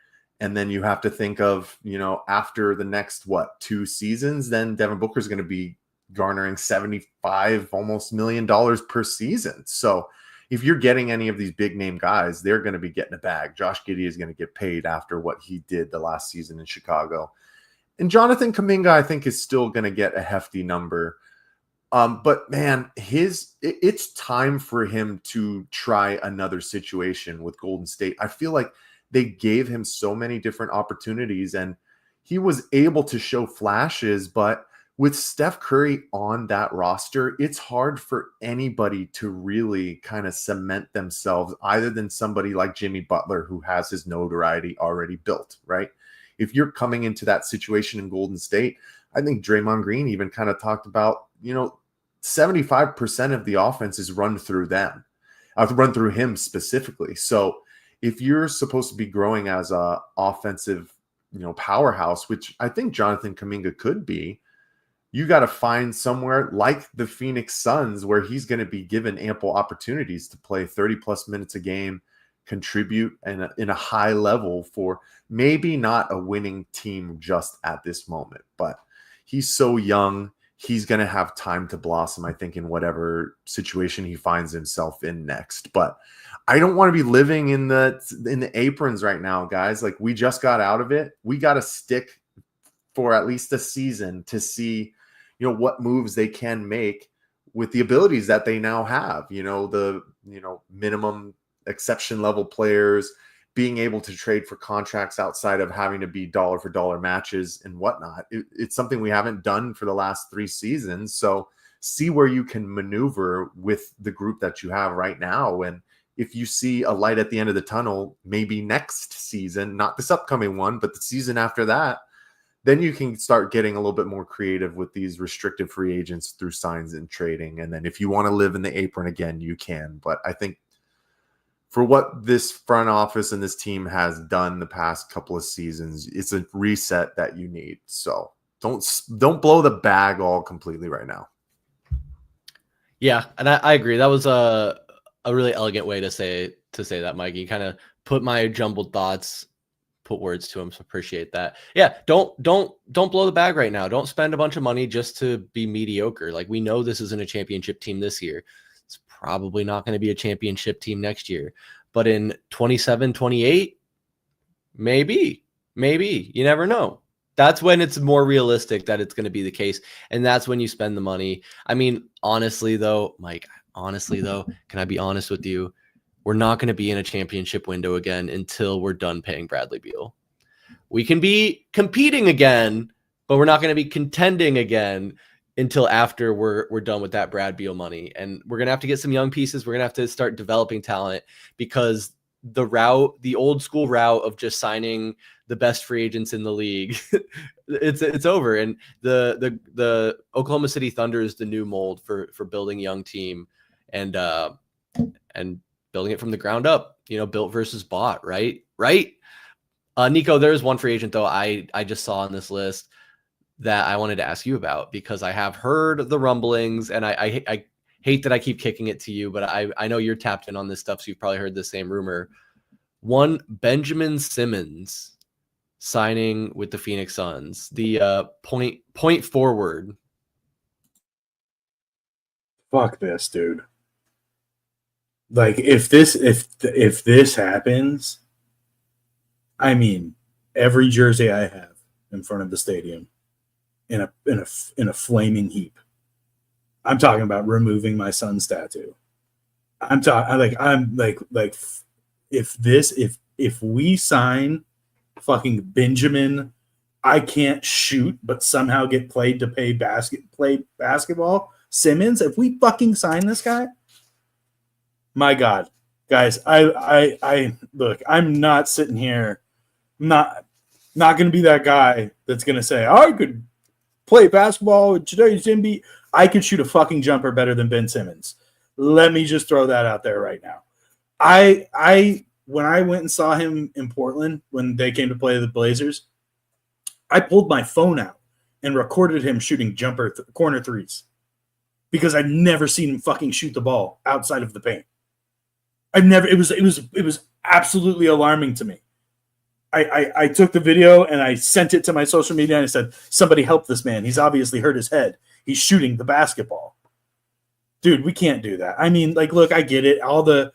And then you have to think of, after the next, 2 seasons, then Devin Booker is going to be garnering $75 almost $1 million per season. So if you're getting any of these big name guys, they're going to be getting a bag. Josh Giddey is going to get paid after what he did the last season in Chicago. And Jonathan Kuminga, I think, is still going to get a hefty number. But man, it's time for him to try another situation with Golden State. I feel like they gave him so many different opportunities and he was able to show flashes, but with Steph Curry on that roster, it's hard for anybody to really kind of cement themselves other than somebody like Jimmy Butler, who has his notoriety already built, right? If you're coming into that situation in Golden State, I think Draymond Green even kind of talked about, 75% of the offense is run through them. Run through him specifically. So if you're supposed to be growing as a offensive, powerhouse, which I think Jonathan Kuminga could be, you got to find somewhere like the Phoenix Suns where he's going to be given ample opportunities to play 30 plus minutes a game, contribute in a high level for maybe not a winning team just at this moment, but he's so young. He's going to have time to blossom, I think, in whatever situation he finds himself in next. But I don't want to be living in the aprons right now, guys. Like, we just got out of it. We got to stick for at least a season to see, what moves they can make with the abilities that they now have. The minimum exception level players, being able to trade for contracts outside of having to be dollar for dollar matches and whatnot. It's something we haven't done for the last 3 seasons. So see where you can maneuver with the group that you have right now. And if you see a light at the end of the tunnel, maybe next season, not this upcoming one, but the season after that, then you can start getting a little bit more creative with these restricted free agents through signs and trading. And then if you want to live in the apron again, you can. But I think for what this front office and this team has done the past couple of seasons, it's a reset that you need. So don't blow the bag all completely right now. Yeah, and I agree. That was a really elegant way to say that, Mike. You kind of put my jumbled thoughts, put words to them, so appreciate that. Yeah, don't blow the bag right now. Don't spend a bunch of money just to be mediocre. Like, we know this isn't a championship team this year. It's probably not going to be a championship team next year. But in 27, 28, maybe. You never know. That's when it's more realistic that it's going to be the case. And that's when you spend the money. I mean, honestly, though, Mike, can I be honest with you? We're not going to be in a championship window again until we're done paying Bradley Beal. We can be competing again, but we're not going to be contending again until after we're done with that Brad Beal money. And we're going to have to get some young pieces. We're going to have to start developing talent, because the old school route of just signing the best free agents in the league, it's over. And the Oklahoma City Thunder is the new mold for building a young team and building it from the ground up, built versus bought, right? Niko, there's one free agent though I just saw on this list that I wanted to ask you about, because I have heard the rumblings, and I hate that I keep kicking it to you, but I know you're tapped in on this stuff, so you've probably heard the same rumor. One Benjamin Simmons signing with the Phoenix Suns, the point forward. Fuck this, dude. Like, if this happens, I mean, every jersey I have in front of the stadium in a flaming heap. I'm talking about removing my son's tattoo. If we sign fucking Benjamin, I can't shoot but somehow get played to play basketball, Simmons, if we fucking sign this guy, my God, guys, I look, I'm not sitting here, not going to be that guy that's going to say I could play basketball in today's NBA. I could shoot a fucking jumper better than Ben Simmons. Let me just throw that out there right now. When I went and saw him in Portland when they came to play the Blazers, I pulled my phone out and recorded him shooting corner threes because I'd never seen him fucking shoot the ball outside of the paint. It was absolutely alarming to me. I took the video and I sent it to my social media and I said, somebody help this man. He's obviously hurt his head. He's shooting the basketball. Dude, we can't do that. I mean, like, look, I get it. All the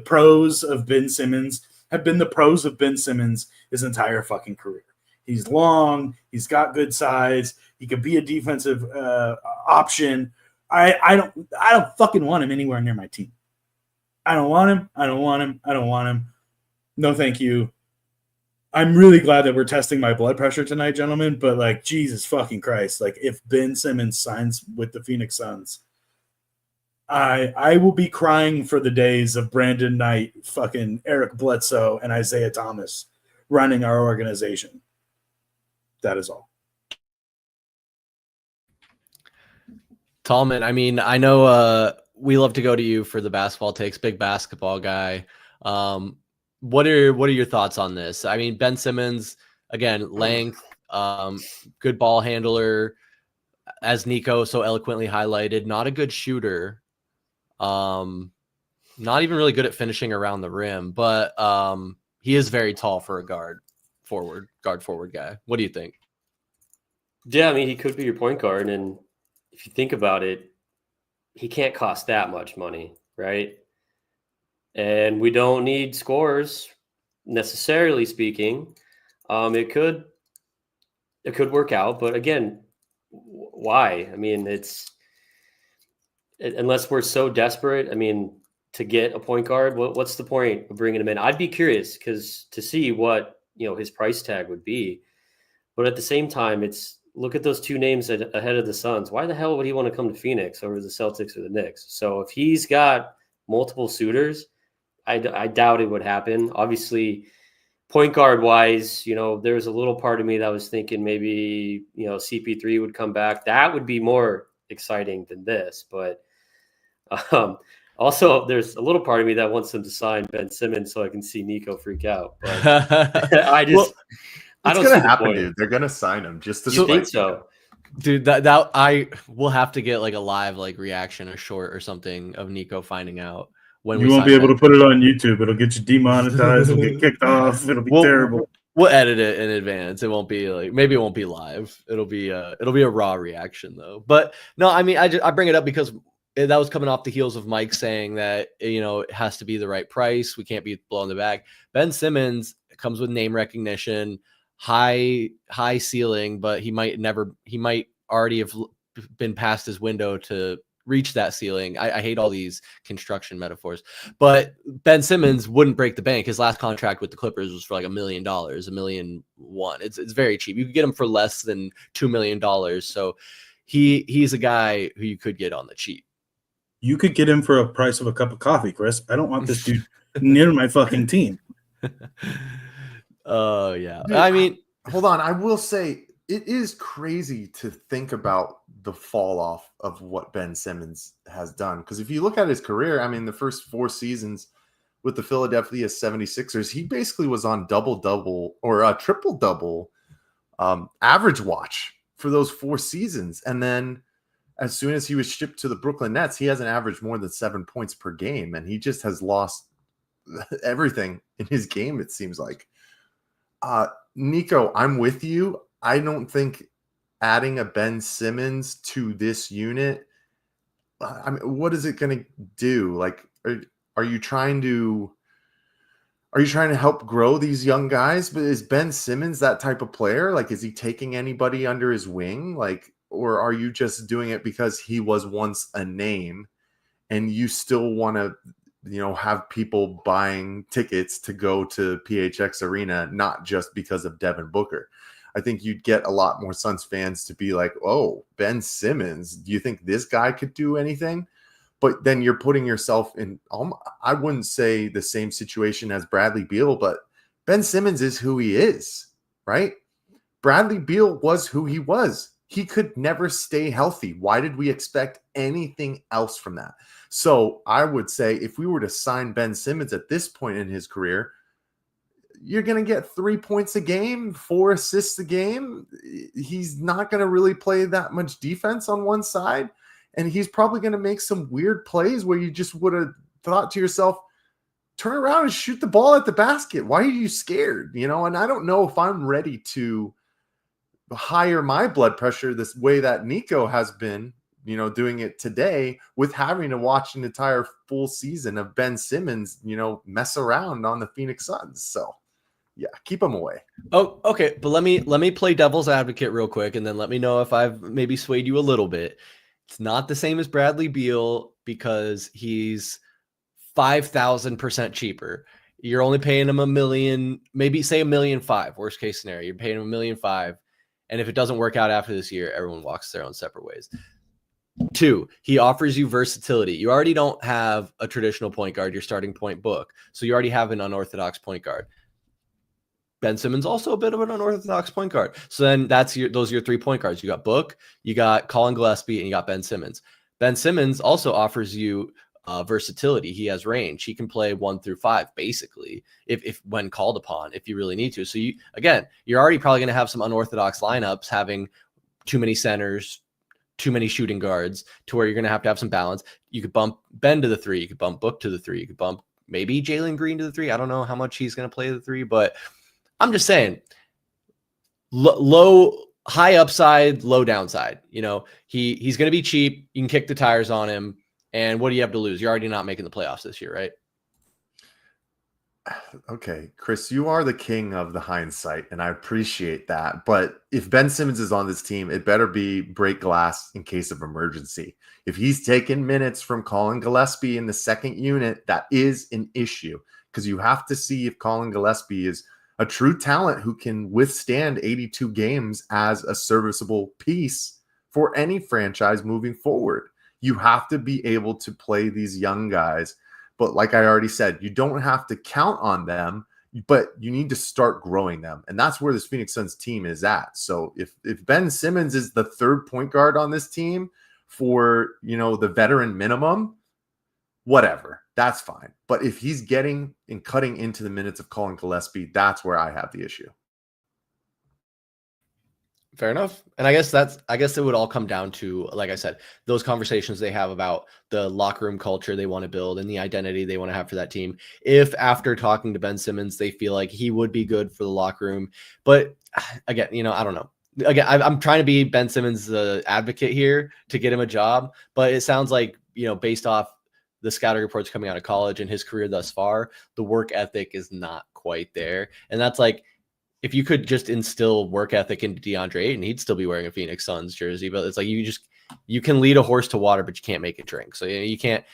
pros of Ben Simmons have been the pros of Ben Simmons his entire fucking career. He's long. He's got good size. He could be a defensive option. I don't fucking want him anywhere near my team. I don't want him. No, thank you. I'm really glad that we're testing my blood pressure tonight, gentlemen. But like, Jesus fucking Christ, like if Ben Simmons signs with the Phoenix Suns, I will be crying for the days of Brandon Knight, fucking Eric Bledsoe, and Isaiah Thomas running our organization. That is all. Tallman, I mean, I know we love to go to you for the basketball takes, big basketball guy. What are your thoughts on this? I mean, Ben Simmons, again, length, good ball handler, as Niko so eloquently highlighted, not a good shooter. Not even really good at finishing around the rim, but he is very tall for a guard forward guy. What do you think? Yeah, I mean, he could be your point guard, and if you think about it, he can't cost that much money, right? And we don't need scores, necessarily speaking. It could work out, but again, why? I mean, unless we're so desperate. I mean, to get a point guard, what's the point of bringing him in? I'd be curious to see what his price tag would be. But at the same time, look at those two names ahead of the Suns. Why the hell would he want to come to Phoenix over the Celtics or the Knicks? So if he's got multiple suitors, I doubt it would happen. Obviously, point guard wise, there's a little part of me that was thinking maybe, CP3 would come back. That would be more exciting than this. But also, there's a little part of me that wants them to sign Ben Simmons so I can see Niko freak out. But I don't see the happen, dude. They're gonna sign him just to think so. Dude, that I will have to get like a live reaction, a short or something of Niko finding out. You won't be able to put it on YouTube. It'll get you demonetized. It'll get kicked off. It'll be terrible. We'll edit it in advance. It won't be maybe it won't be live. It'll be a raw reaction though. But no, I mean, I bring it up because that was coming off the heels of Mike saying that it has to be the right price. We can't be blowing the bag. Ben Simmons comes with name recognition, high ceiling, but he might already have been past his window to reach that ceiling. I hate all these construction metaphors, but Ben Simmons wouldn't break the bank. His last contract with the Clippers was for like $1 million, $1.1 million. It's very cheap. You could get him for less than $2 million. So he's a guy who you could get on the cheap. You could get him for a price of a cup of coffee, Chris. I don't want this dude near my fucking team. Oh yeah. Dude, I mean, hold on. I will say it is crazy to think about the fall off of what Ben Simmons has done. Because if you look at his career, I mean, the first 4 seasons with the Philadelphia 76ers, he basically was on double-double or a triple-double average watch for those 4 seasons. And then as soon as he was shipped to the Brooklyn Nets, he hasn't averaged more than 7 points per game. And he just has lost everything in his game, it seems like. Niko, I'm with you. I don't think adding a Ben Simmons to this unit, I mean, what is it going to do? Like, are you trying to, Are you trying to help grow these young guys? But is Ben Simmons that type of player? Like, is he taking anybody under his wing? Like, or are you just doing it because he was once a name and you still want to, have people buying tickets to go to PHX Arena, not just because of Devin Booker? I think you'd get a lot more Suns fans to be like, oh, Ben Simmons, do you think this guy could do anything? But then you're putting yourself in, I wouldn't say the same situation as Bradley Beal, but Ben Simmons is who he is, right? Bradley Beal was who he was. He could never stay healthy. Why did we expect anything else from that? So I would say if we were to sign Ben Simmons at this point in his career, you're going to get 3 points a game, 4 assists a game. He's not going to really play that much defense on one side. And he's probably going to make some weird plays where you just would have thought to yourself, turn around and shoot the ball at the basket. Why are you scared? And I don't know if I'm ready to higher my blood pressure this way that Niko has been, doing it today with having to watch an entire full season of Ben Simmons, mess around on the Phoenix Suns. So yeah, keep him away. Oh, okay. But let me play devil's advocate real quick, and then let me know if I've maybe swayed you a little bit. It's not the same as Bradley Beal because he's 5,000% cheaper. You're only paying him $1 million, maybe say $1.5 million. Worst case scenario, you're paying him $1.5 million. And if it doesn't work out after this year, everyone walks their own separate ways. 2, he offers you versatility. You already don't have a traditional point guard, your starting point book. So you already have an unorthodox point guard. Ben Simmons also a bit of an unorthodox point guard. So then those are your 3 point guards. You got Book, you got Colin Gillespie, and you got Ben Simmons. Ben Simmons also offers you versatility. He has range. He can play 1 through 5 basically, if when called upon, if you really need to. So you're already probably going to have some unorthodox lineups, having too many centers, too many shooting guards, to where you're going to have some balance. You could bump Ben to the 3. You could bump Book to the 3. You could bump maybe Jalen Green to the 3. I don't know how much he's going to play the 3, but I'm just saying, high upside, low downside. He's going to be cheap. You can kick the tires on him. And what do you have to lose? You're already not making the playoffs this year, right? Okay, Chris, you are the king of the hindsight, and I appreciate that. But if Ben Simmons is on this team, it better be break glass in case of emergency. If he's taking minutes from Colin Gillespie in the second unit, that is an issue, because you have to see if Colin Gillespie is a true talent who can withstand 82 games as a serviceable piece for any franchise moving forward. You have to be able to play these young guys. But like I already said, you don't have to count on them, but you need to start growing them. And that's where this Phoenix Suns team is at. So if Ben Simmons is the 3rd point guard on this team for, the veteran minimum, whatever, that's fine. But if he's getting and cutting into the minutes of Colin Gillespie, that's where I have the issue. Fair enough. And I guess it would all come down to, like I said, those conversations they have about the locker room culture they want to build and the identity they want to have for that team. If after talking to Ben Simmons, they feel like he would be good for the locker room. But again, I don't know. Again, I'm trying to be Ben Simmons' advocate here to get him a job. But it sounds like, based off the scouting reports coming out of college and his career thus far, the work ethic is not quite there. And that's like, if you could just instill work ethic into DeAndre Ayton, he'd still be wearing a Phoenix Suns jersey. But it's like you can lead a horse to water, but you can't make it drink. So you can't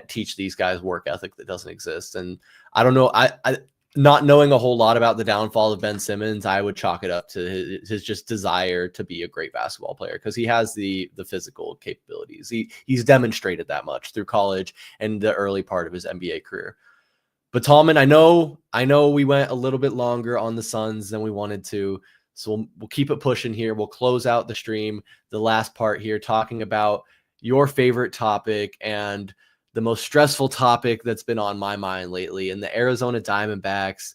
teach these guys work ethic that doesn't exist. And I don't know. I not knowing a whole lot about the downfall of Ben Simmons, I would chalk it up to his just desire to be a great basketball player, because he has the physical capabilities. He's demonstrated that much through college and the early part of his NBA career. But Tallman, I know we went a little bit longer on the Suns than we wanted to, so we'll keep it pushing here. We'll close out the stream, the last part here, talking about your favorite topic and the most stressful topic that's been on my mind lately, in the Arizona Diamondbacks.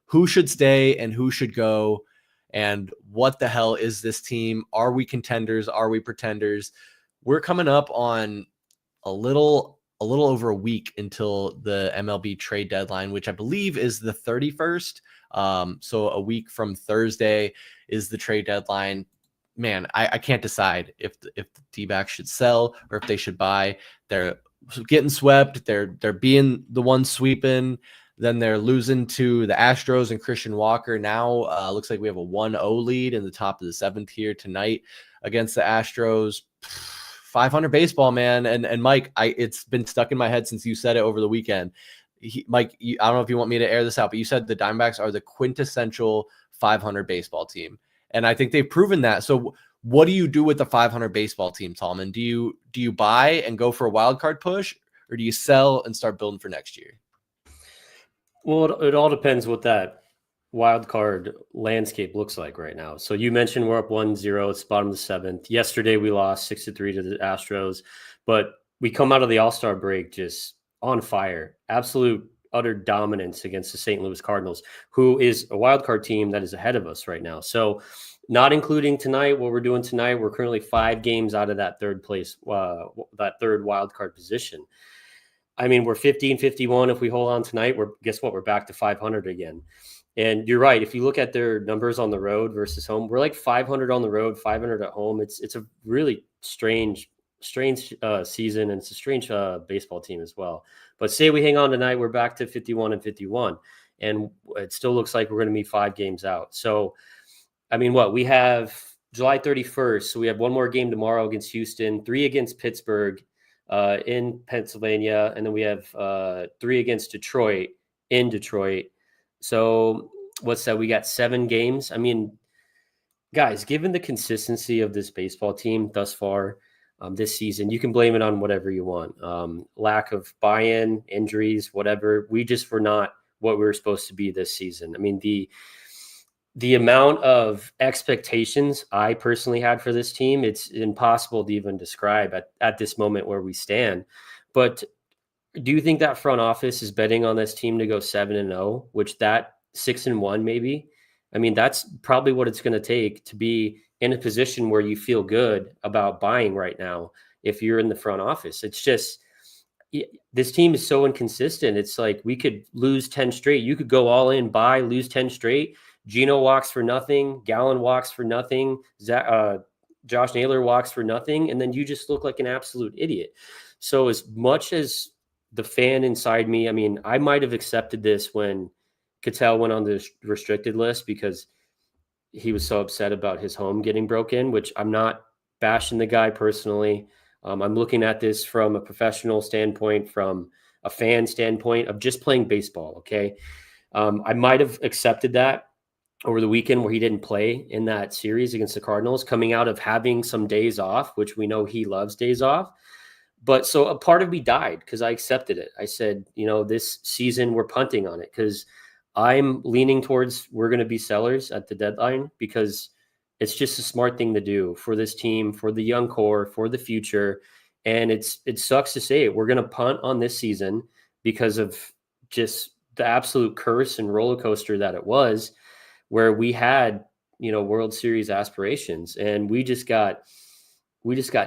Who should stay and who should go, and what the hell is this team? Are we contenders? Are we pretenders? We're coming up on a little over a week until the MLB trade deadline, which I believe is the 31st. So a week from Thursday is the trade deadline. Man, I can't decide if the Dbacks should sell or if they should buy. They're getting swept. They're being the ones sweeping. Then they're losing to the Astros and Christian Walker. Now looks like we have a 1-0 lead in the top of the 7th here tonight against the Astros. 500 baseball, man. And Mike, it's been stuck in my head since you said it over the weekend. Mike, I don't know if you want me to air this out, but you said the Diamondbacks are the quintessential 500 baseball team. And I think they've proven that. So what do you do with the 500 baseball team, Tallman? Do you buy and go for a wild card push, or do you sell and start building for next year? Well, it all depends what that wild card landscape looks like right now. So you mentioned we're up 1-0. It's bottom of the 7th. Yesterday we lost 6-3 to the Astros, but we come out of the All-Star break just on fire. Absolute utter dominance against the St. Louis Cardinals, who is a wild card team that is ahead of us right now. So not including tonight, what we're doing tonight, we're currently 5 games out of that third place, that third wild card position. I mean, we're 50-51. If we hold on tonight, guess what? We're back to 500 again. And you're right. If you look at their numbers on the road versus home, we're like 500 on the road, 500 at home. It's a really strange season, and it's a strange baseball team as well. But say we hang on tonight, we're back to 51-51, and it still looks like we're going to be 5 games out. So, I mean, we have July 31st, so we have 1 more game tomorrow against Houston, 3 against Pittsburgh in Pennsylvania, and then we have 3 against Detroit in Detroit. So what's that? We got 7 games. I mean, guys, given the consistency of this baseball team thus far this season, you can blame it on whatever you want. Lack of buy-in, injuries, whatever. We just were not what we were supposed to be this season. I mean, the amount of expectations I personally had for this team, it's impossible to even describe at this moment where we stand. But do you think that front office is betting on this team to go 7-0, which that 6-1 maybe? I mean, that's probably what it's going to take to be in a position where you feel good about buying right now if you're in the front office. It's just, this team is so inconsistent. It's like we could lose 10 straight. You could go all in, buy, lose 10 straight. Gino walks for nothing. Gallen walks for nothing. Josh Naylor walks for nothing. And then you just look like an absolute idiot. So as much as the fan inside me, I mean, I might have accepted this when Cattell went on the restricted list because he was so upset about his home getting broken, which I'm not bashing the guy personally. I'm looking at this from a professional standpoint, from a fan standpoint of just playing baseball. Okay. I might have accepted that over the weekend where he didn't play in that series against the Cardinals, coming out of having some days off, which we know he loves days off. But so a part of me died because I accepted it. I said, this season we're punting on it because I'm leaning towards we're going to be sellers at the deadline because it's just a smart thing to do for this team, for the young core, for the future. And it sucks to say it. We're going to punt on this season because of just the absolute curse and roller coaster that it was, where we had, World Series aspirations, and we just got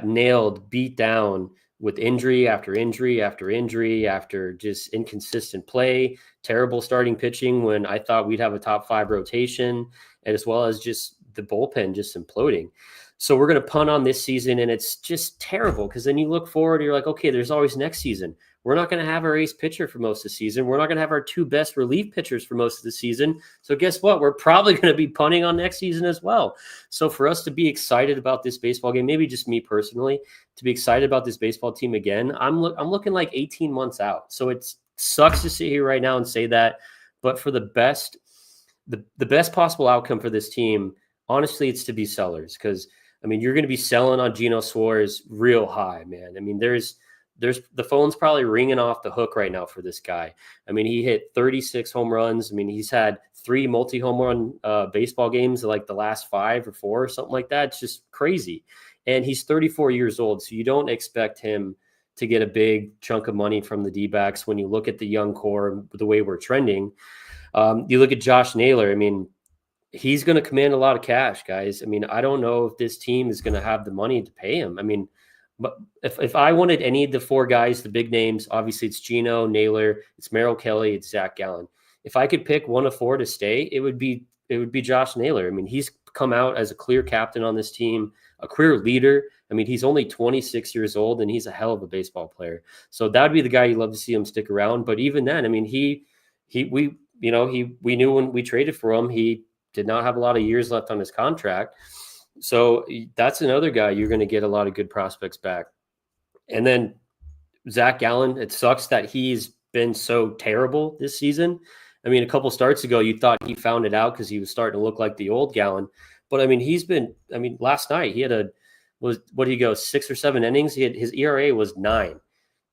nailed, beat down with injury after injury after injury, after just inconsistent play, terrible starting pitching when I thought we'd have a top 5 rotation, and as well as just the bullpen just imploding. So we're going to punt on this season, and it's just terrible because then you look forward, you're like, okay, there's always next season. We're not going to have our ace pitcher for most of the season. We're not going to have our 2 best relief pitchers for most of the season. So guess what? We're probably going to be punting on next season as well. So for us to be excited about this baseball game, maybe just me personally, to be excited about this baseball team again, I'm looking like 18 months out. So it sucks to sit here right now and say that, but for the best possible outcome for this team, honestly, it's to be sellers. Because I mean, you're going to be selling on Gino Suarez real high, man. I mean, there's the phone's probably ringing off the hook right now for this guy. I mean, he hit 36 home runs. I mean, he's had 3 multi-home run baseball games like the last 5 or 4 or something like that. It's just crazy. And he's 34 years old, so you don't expect him to get a big chunk of money from the Dbacks when you look at the young core, the way we're trending. You look at Josh Naylor. I mean, he's going to command a lot of cash, guys. I mean, I don't know if this team is going to have the money to pay him. I mean, but if I wanted any of the 4 guys, the big names, obviously it's Gino, Naylor, it's Merrill Kelly, it's Zach Gallen. If I could pick one of 4 to stay, it would be Josh Naylor. I mean, he's come out as a clear captain on this team, a clear leader. I mean, he's only 26 years old and he's a hell of a baseball player. So that would be the guy you'd love to see him stick around. But even then, I mean, he we knew when we traded for him, he did not have a lot of years left on his contract. So that's another guy you're going to get a lot of good prospects back. And then Zach Gallen, it sucks that he's been so terrible this season. I mean, a couple starts ago, you thought he found it out because he was starting to look like the old Gallen. But I mean, last night he had what did he go, 6 or 7 innings? His ERA was 9,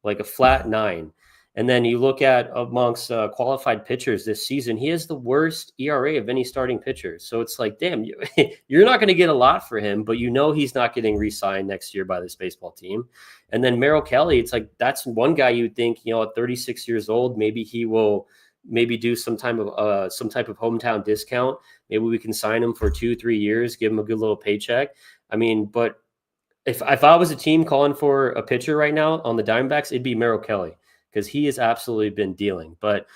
like a flat 9. And then you look at amongst qualified pitchers this season, he has the worst ERA of any starting pitcher. So it's like, damn, you're not going to get a lot for him, but he's not getting re-signed next year by this baseball team. And then Merrill Kelly, it's like, that's one guy you would think, at 36 years old, maybe he will do some type of hometown discount. Maybe we can sign him for 2-3 years, give him a good little paycheck. I mean, but if I was a team calling for a pitcher right now on the Diamondbacks, it'd be Merrill Kelly, because he has absolutely been dealing. But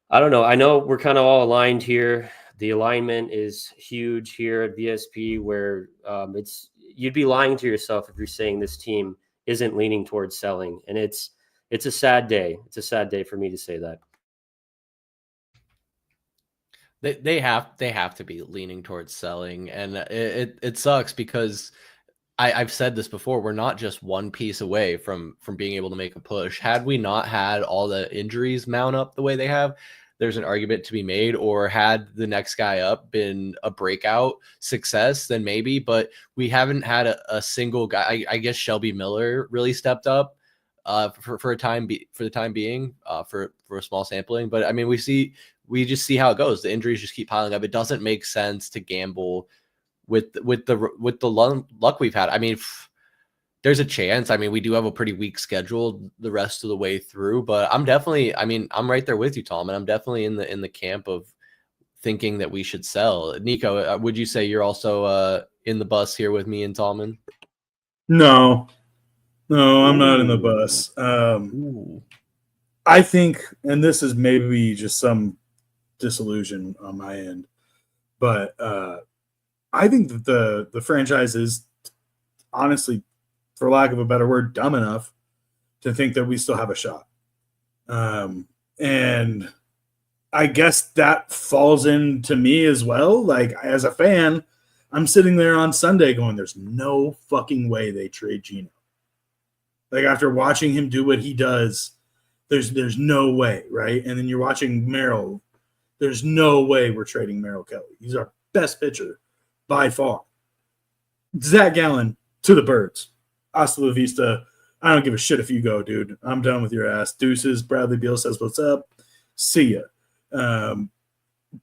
I don't know. I know we're kind of all aligned here. The alignment is huge here at VSP, where you'd be lying to yourself if you're saying this team isn't leaning towards selling. And it's a sad day. It's a sad day for me to say that. They have to be leaning towards selling, and it sucks because I've said this before. We're not just one piece away from being able to make a push. Had we not had all the injuries mount up the way they have, there's an argument to be made. Or had the next guy up been a breakout success, then maybe. But we haven't had a single guy. I guess Shelby Miller really stepped up for the time being for a small sampling. But I mean, we just see how it goes. The injuries just keep piling up. It doesn't make sense to gamble with the luck we've had. I mean, there's a chance. I mean, we do have a pretty weak schedule the rest of the way through, but I'm right there with you, Tallman. I'm definitely in the camp of thinking that we should sell. Niko, would you say you're also in the bus here with me and Tallman? No, I'm not in the bus. I think, and this is maybe just some disillusion on my end, but I think that the franchise is, honestly, for lack of a better word, dumb enough to think that we still have a shot. And I guess that falls into me as well. Like, as a fan, I'm sitting there on Sunday going, there's no fucking way they trade Gino. Like, after watching him do what he does, there's no way, right? And then you're watching Merrill. There's no way we're trading Merrill Kelly. He's our best pitcher by far. Zach Gallen to the birds. Hasta la vista. I don't give a shit if you go, dude. I'm done with your ass. Deuces. Bradley Beal says, what's up? See ya.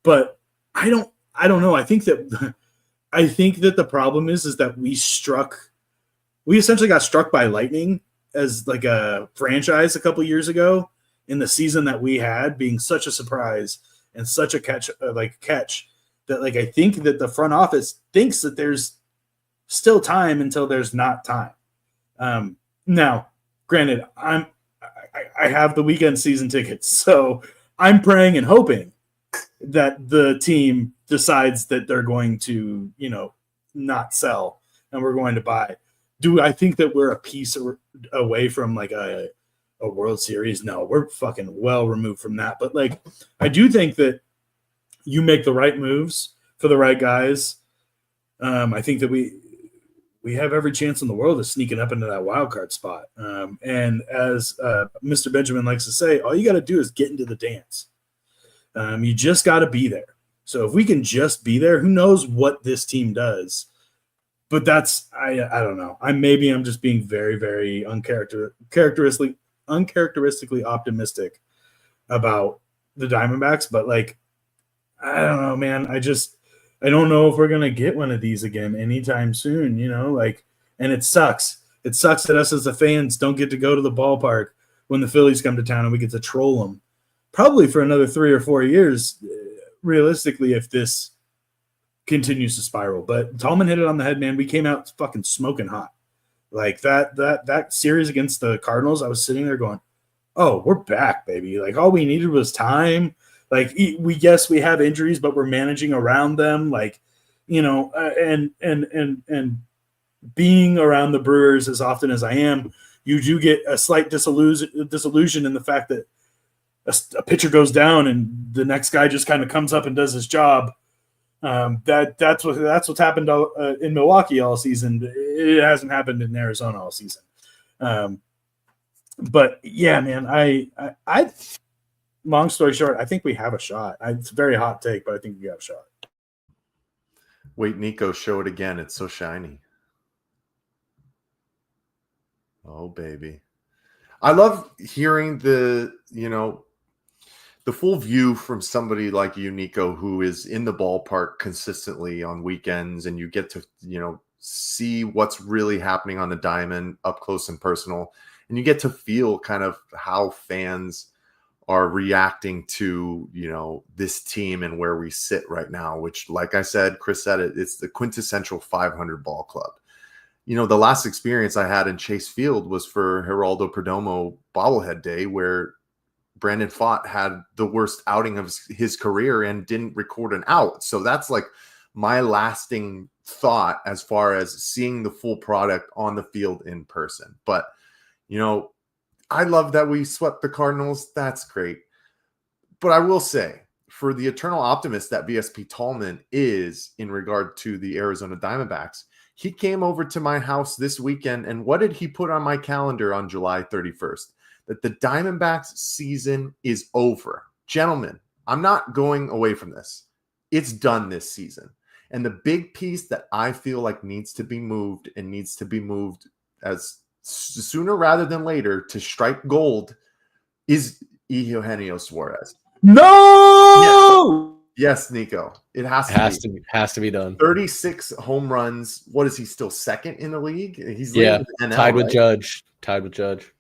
But I don't know. I think that the problem is that we essentially got struck by lightning as like a franchise a couple years ago in the season that we had, being such a surprise and such a catch that, like, I think that the front office thinks that there's still time until there's not time. Now, granted, I have the weekend season tickets, so I'm praying and hoping that the team decides that they're going to, not sell and we're going to buy. Do I think that we're a piece away from like a World Series? No, we're fucking well removed from that. But like, I do think that you make the right moves for the right guys. I think that we have every chance in the world of sneaking up into that wild card spot. And as Mr. Benjamin likes to say, all you got to do is get into the dance. You just got to be there. So if we can just be there, who knows what this team does? But that's, I don't know. I'm just being very, very uncharacteristically optimistic about the Diamondbacks. But like, I don't know, man. I don't know if we're gonna get one of these again anytime soon. And it sucks. It sucks that us as the fans don't get to go to the ballpark when the Phillies come to town and we get to troll them. Probably for another 3 or 4 years, realistically, if this continues to spiral. But Tallman hit it on the head, man. We came out fucking smoking hot. Like that series against the Cardinals, I was sitting there going, oh, we're back, baby. Like, all we needed was time. Like, we have injuries, but we're managing around them. Like, and being around the Brewers as often as I am, you do get a slight disillusion in the fact that a pitcher goes down and the next guy just kind of comes up and does his job. That's what's happened in Milwaukee all season. It hasn't happened in Arizona all season. But yeah, man, I long story short, I think we have a shot. It's a very hot take, but I think we have a shot. Wait, Niko, show it again. It's so shiny. Oh, baby. I love hearing the full view from somebody like you, Niko, who is in the ballpark consistently on weekends, and you get to, see what's really happening on the diamond up close and personal. And you get to feel kind of how fans are reacting to, this team and where we sit right now, which, like I said, Chris said it, it's the quintessential 500 ball club. The last experience I had in Chase Field was for Geraldo Perdomo bobblehead day, where Brandon Pfaadt had the worst outing of his career and didn't record an out. So that's like my lasting thought as far as seeing the full product on the field in person. But, I love that we swept the Cardinals. That's great. But I will say, for the eternal optimist that VSP Tallman is in regard to the Arizona Diamondbacks, he came over to my house this weekend, and what did he put on my calendar on July 31st? That the Diamondbacks season is over. Gentlemen, I'm not going away from this. It's done this season. And the big piece that I feel like needs to be moved as sooner rather than later to strike gold is Eugenio Suarez. No! Yes, Niko. It has to be done. 36 home runs. What is he, still second in the league? He's leading the NL, tied with Judge.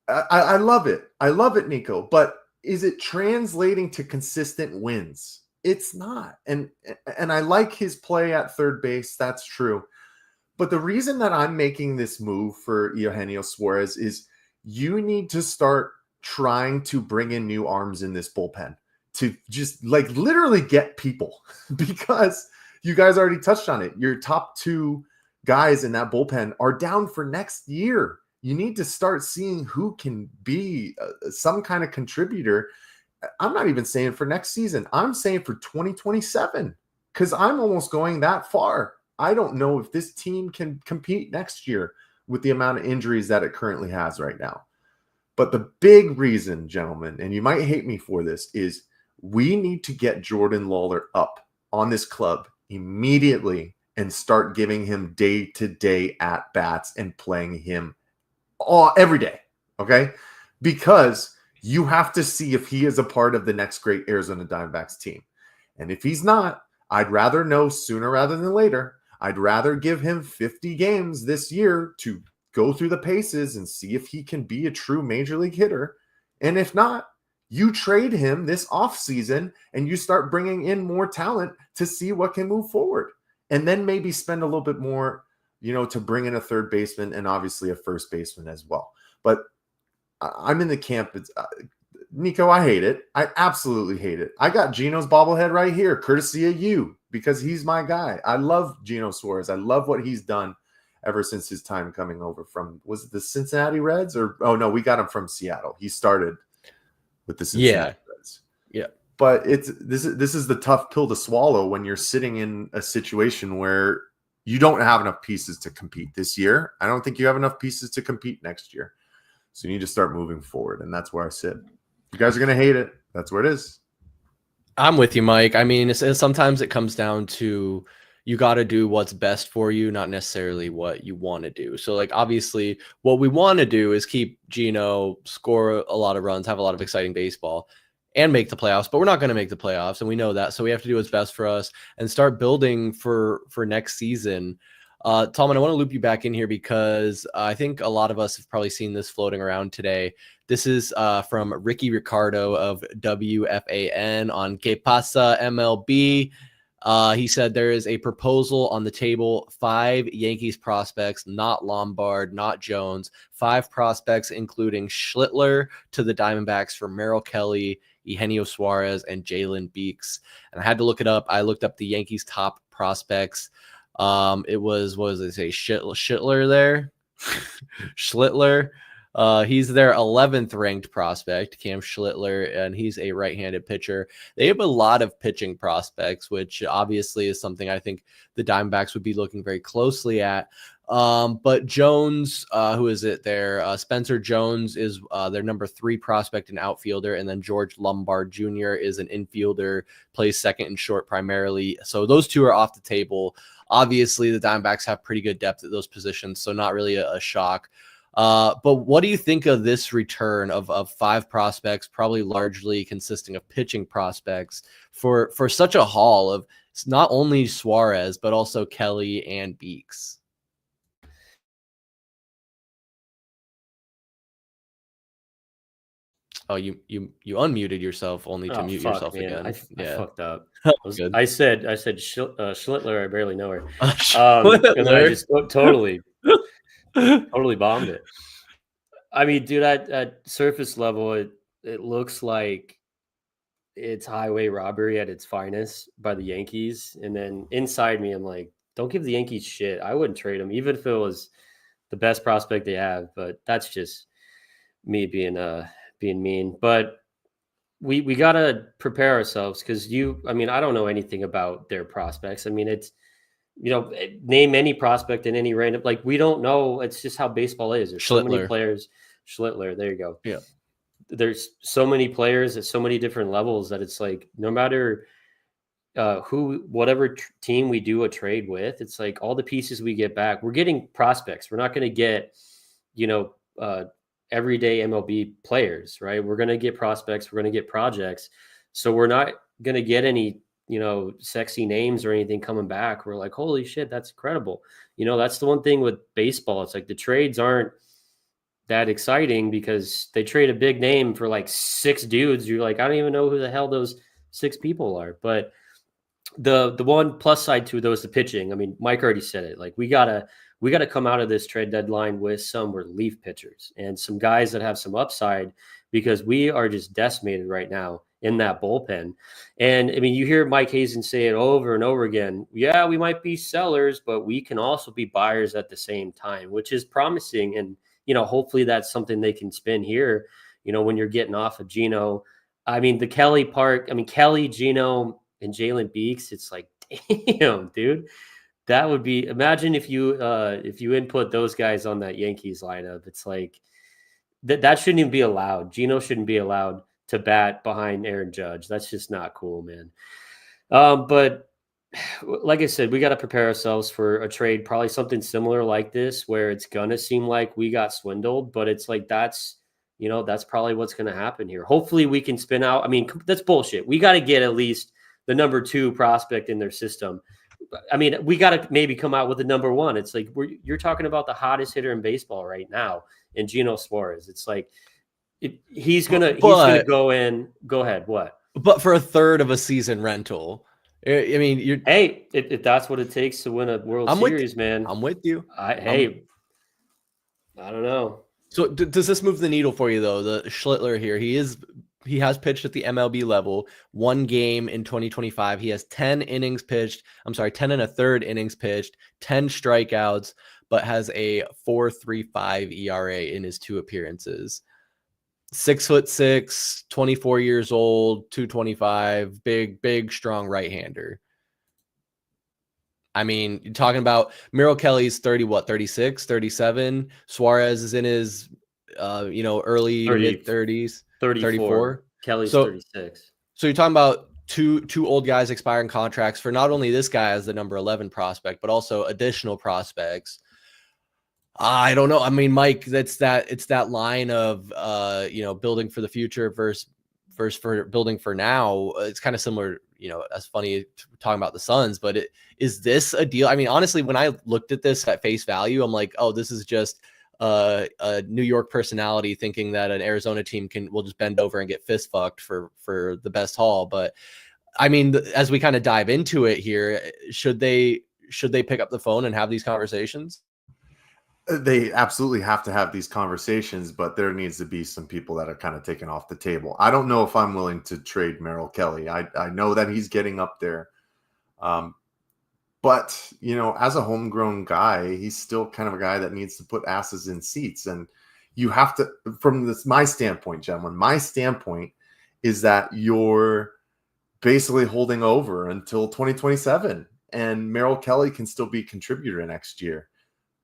I love it. I love it, Niko. But is it translating to consistent wins? It's not. And I like his play at third base. That's true. But the reason that I'm making this move for Eugenio Suarez is you need to start trying to bring in new arms in this bullpen to just literally get people, because you guys already touched on it. Your top two guys in that bullpen are down for next year. You need to start seeing who can be some kind of contributor. I'm not even saying for next season. I'm saying for 2027, because I'm almost going that far. I don't know if this team can compete next year with the amount of injuries that it currently has right now. But the big reason, gentlemen, and you might hate me for this, is we need to get Jordan Lawler up on this club immediately and start giving him day-to-day at-bats and playing him every day, okay? Because you have to see if he is a part of the next great Arizona Diamondbacks team. And if he's not, I'd rather know sooner rather than later. I'd rather give him 50 games this year to go through the paces and see if he can be a true major league hitter. And if not, you trade him this offseason and you start bringing in more talent to see what can move forward. And then maybe spend a little bit more, to bring in a third baseman and obviously a first baseman as well. But I'm in the camp. Niko, I hate it. I absolutely hate it. I got Gino's bobblehead right here, courtesy of you, because he's my guy. I love Gino Suarez. I love what he's done ever since his time coming over from, was it the Cincinnati Reds? No, we got him from Seattle. He started with the Cincinnati Reds. Yeah. But this is the tough pill to swallow when you're sitting in a situation where you don't have enough pieces to compete this year. I don't think you have enough pieces to compete next year. So you need to start moving forward, and that's where I sit. You guys are going to hate it. That's where it is. I'm with you, Mike. I mean, sometimes it comes down to you got to do what's best for you, not necessarily what you want to do. So, obviously, what we want to do is keep Gino, score a lot of runs, have a lot of exciting baseball, and make the playoffs. But we're not going to make the playoffs, and we know that. So we have to do what's best for us and start building for next season. Tallman, I want to loop you back in here because I think a lot of us have probably seen this floating around today. This is from Ricky Ricardo of WFAN on Que Pasa MLB. He said there is a proposal on the table, 5 Yankees prospects, not Lombard, not Jones, 5 prospects, including Schlittler to the Diamondbacks for Merrill Kelly, Eugenio Suarez, and Jalen Beeks. And I had to look it up. I looked up the Yankees' top prospects. It was, what does it say? Schlittler there? Schlittler. He's their 11th ranked prospect, Cam Schlittler, and he's a right-handed pitcher. They have a lot of pitching prospects, which obviously is something I think the Diamondbacks would be looking very closely at. But Jones, who is it there? Spencer Jones is their number 3 prospect and outfielder. And then George Lombard Jr. is an infielder, plays second and short primarily. So those two are off the table. Obviously, the Diamondbacks have pretty good depth at those positions, so not really a shock. But what do you think of this return of 5 prospects, probably largely consisting of pitching prospects, for such a haul of not only Suarez, but also Kelly and Beeks? Oh, you unmuted yourself only to mute yourself man. again. I fucked up. Good. I said Schlittler. I barely know her. And then I just totally bombed it. I mean, dude, at surface level, it looks like it's highway robbery at its finest by the Yankees. And then inside me, I'm like, don't give the Yankees shit. I wouldn't trade him, even if it was the best prospect they have. But that's just me being mean. But we got to prepare ourselves because I don't know anything about their prospects. I mean, it's, name any prospect in any random, like, we don't know. It's just how baseball is. There's so many players. Schlittler, there you go. Yeah. There's so many players at so many different levels that it's like, no matter whatever team we do a trade with, it's like all the pieces we get back, we're getting prospects. We're not going to get, everyday MLB players, right? We're going to get prospects. We're going to get projects. So we're not going to get any, sexy names or anything coming back. We're like, holy shit, that's incredible. That's the one thing with baseball. It's like the trades aren't that exciting because they trade a big name for like 6 dudes. You're like, I don't even know who the hell those 6 people are. But the one plus side to those, the pitching. I mean, Mike already said it. Like, we gotta come out of this trade deadline with some relief pitchers and some guys that have some upside, because we are just decimated right now in that bullpen. And I mean, you hear Mike Hazen say it over and over again. Yeah, we might be sellers, but we can also be buyers at the same time, which is promising. And, hopefully that's something they can spin here, when you're getting off of Gino. I mean, the Kelly part, Kelly, Gino, and Jalen Beeks, it's like, damn, dude. That would be, imagine if you input those guys on that Yankees lineup. It's like that shouldn't even be allowed. Gino shouldn't be allowed to bat behind Aaron Judge. That's just not cool, man. But like I said, we got to prepare ourselves for a trade, probably something similar like this, where it's gonna seem like we got swindled, but it's like that's probably what's gonna happen here. Hopefully we can spin out. I mean, that's bullshit. We got to get at least the number 2 prospect in their system. I mean, we got to maybe come out with a number 1. It's like you're talking about the hottest hitter in baseball right now, in Gino Suarez. It's like he's gonna go in. Go ahead. What? But for a third of a season rental, I mean, if that's what it takes to win a World Series, man, I'm with you. I don't know. So does this move the needle for you though? The Schlittler here, he has pitched at the MLB level, 1 game in 2025. He has 10 innings pitched. 10 1/3 innings pitched, 10 strikeouts, but has a 4.35 ERA in his 2 appearances. 6'6", 24 years old, 225, big, strong right-hander. I mean, you're talking about Merrill Kelly's 36, 37. Suarez is in his, early mid-30s. 34. Kelly's 36. So you're talking about two old guys expiring contracts for not only this guy as the number 11 prospect, but also additional prospects. I don't know. I mean, Mike, it's that line of building for the future versus for building for now. It's kind of similar, as funny talking about the Suns, but is this a deal? I mean, honestly, when I looked at this at face value, I'm like, oh, this is just a New York personality thinking that an Arizona team will just bend over and get fist fucked for the best haul. But I mean, as we kind of dive into it here, should they pick up the phone and have these conversations? They absolutely have to have these conversations, but there needs to be some people that are kind of taken off the table. I don't know if I'm willing to trade Merrill Kelly. I know that he's getting up there. But, as a homegrown guy, he's still kind of a guy that needs to put asses in seats. And, you have to, from my standpoint, gentlemen, my standpoint is that you're basically holding over until 2027, and Merrill Kelly can still be a contributor next year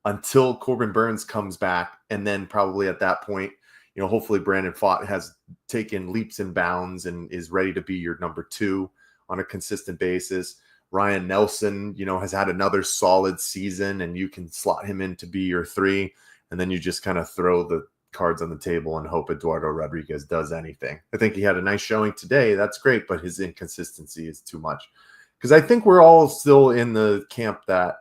until Corbin Burns comes back. And then probably at that point, hopefully Brandon Pfaadt has taken leaps and bounds and is ready to be your number 2 on a consistent basis. Ryan Nelson, has had another solid season, and you can slot him in to be your 3. And then you just kind of throw the cards on the table and hope Eduardo Rodriguez does anything. I think he had a nice showing today. That's great, but his inconsistency is too much. Because I think we're all still in the camp that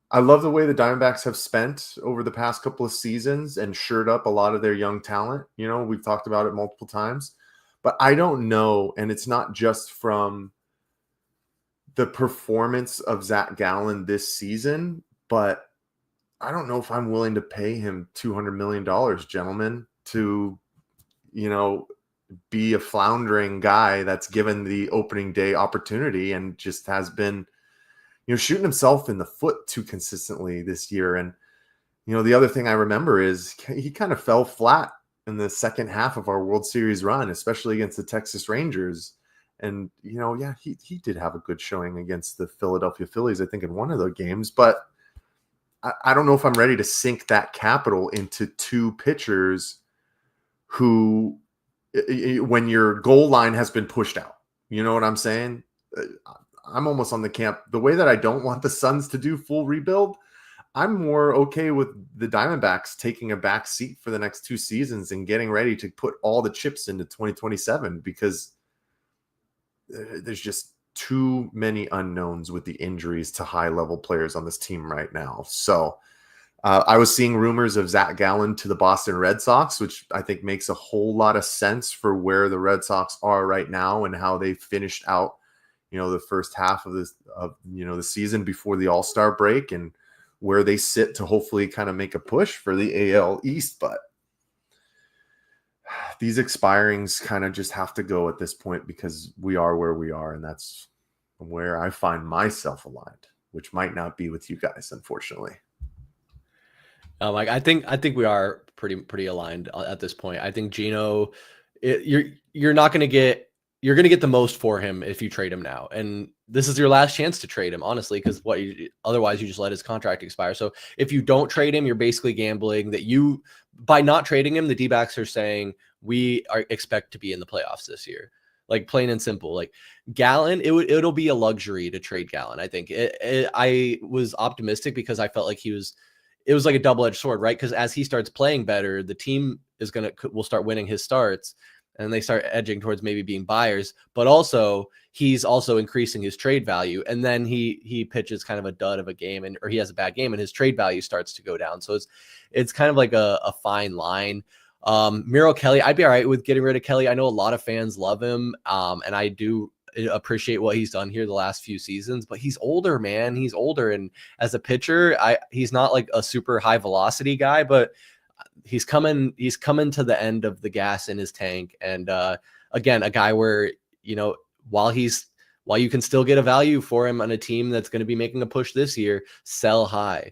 I love the way the Diamondbacks have spent over the past couple of seasons and shored up a lot of their young talent. We've talked about it multiple times, but I don't know. And it's not just from the performance of Zach Gallen this season, but I don't know if I'm willing to pay him $200 million, gentlemen, to, be a floundering guy that's given the opening day opportunity and just has been, shooting himself in the foot too consistently this year. And, the other thing I remember is he kind of fell flat in the second half of our World Series run, especially against the Texas Rangers. And, he did have a good showing against the Philadelphia Phillies, I think, in one of the games, but I don't know if I'm ready to sink that capital into 2 pitchers who, when your goal line has been pushed out, you know what I'm saying? I'm almost on the camp. The way that I don't want the Suns to do full rebuild, I'm more okay with the Diamondbacks taking a back seat for the next 2 seasons and getting ready to put all the chips into 2027, because there's just too many unknowns with the injuries to high-level players on this team right now. So I was seeing rumors of Zach Gallen to the Boston Red Sox, which I think makes a whole lot of sense for where the Red Sox are right now and how they finished out, the first half of the season before the All-Star break, and where they sit to hopefully kind of make a push for the AL East. But these expirings kind of just have to go at this point, because we are where we are, and that's where I find myself aligned, which might not be with you guys, unfortunately. I think we are pretty aligned at this point. I think Gino, you're going to get the most for him if you trade him now, and this is your last chance to trade him, honestly, because otherwise you just let his contract expire. So if you don't trade him, you're basically gambling that by not trading him, the Dbacks are saying we expect to be in the playoffs this year. Like, plain and simple. Like, Gallen, it'll be a luxury to trade Gallen. I think I was optimistic because I felt like it was like a double-edged sword, right? Because as he starts playing better, the team will start winning his starts, and they start edging towards maybe being buyers. But also, he's also increasing his trade value, and then he pitches kind of a dud of a game, or he has a bad game, and his trade value starts to go down. So it's kind of like a fine line. Merrill Kelly, I'd be all right with getting rid of Kelly. I know a lot of fans love him, and I do appreciate what he's done here the last few seasons, but he's older, man. He's older, and as a pitcher, he's not like a super high velocity guy, but he's coming to the end of the gas in his tank. And again, a guy where, while you can still get a value for him on a team that's going to be making a push this year, sell high.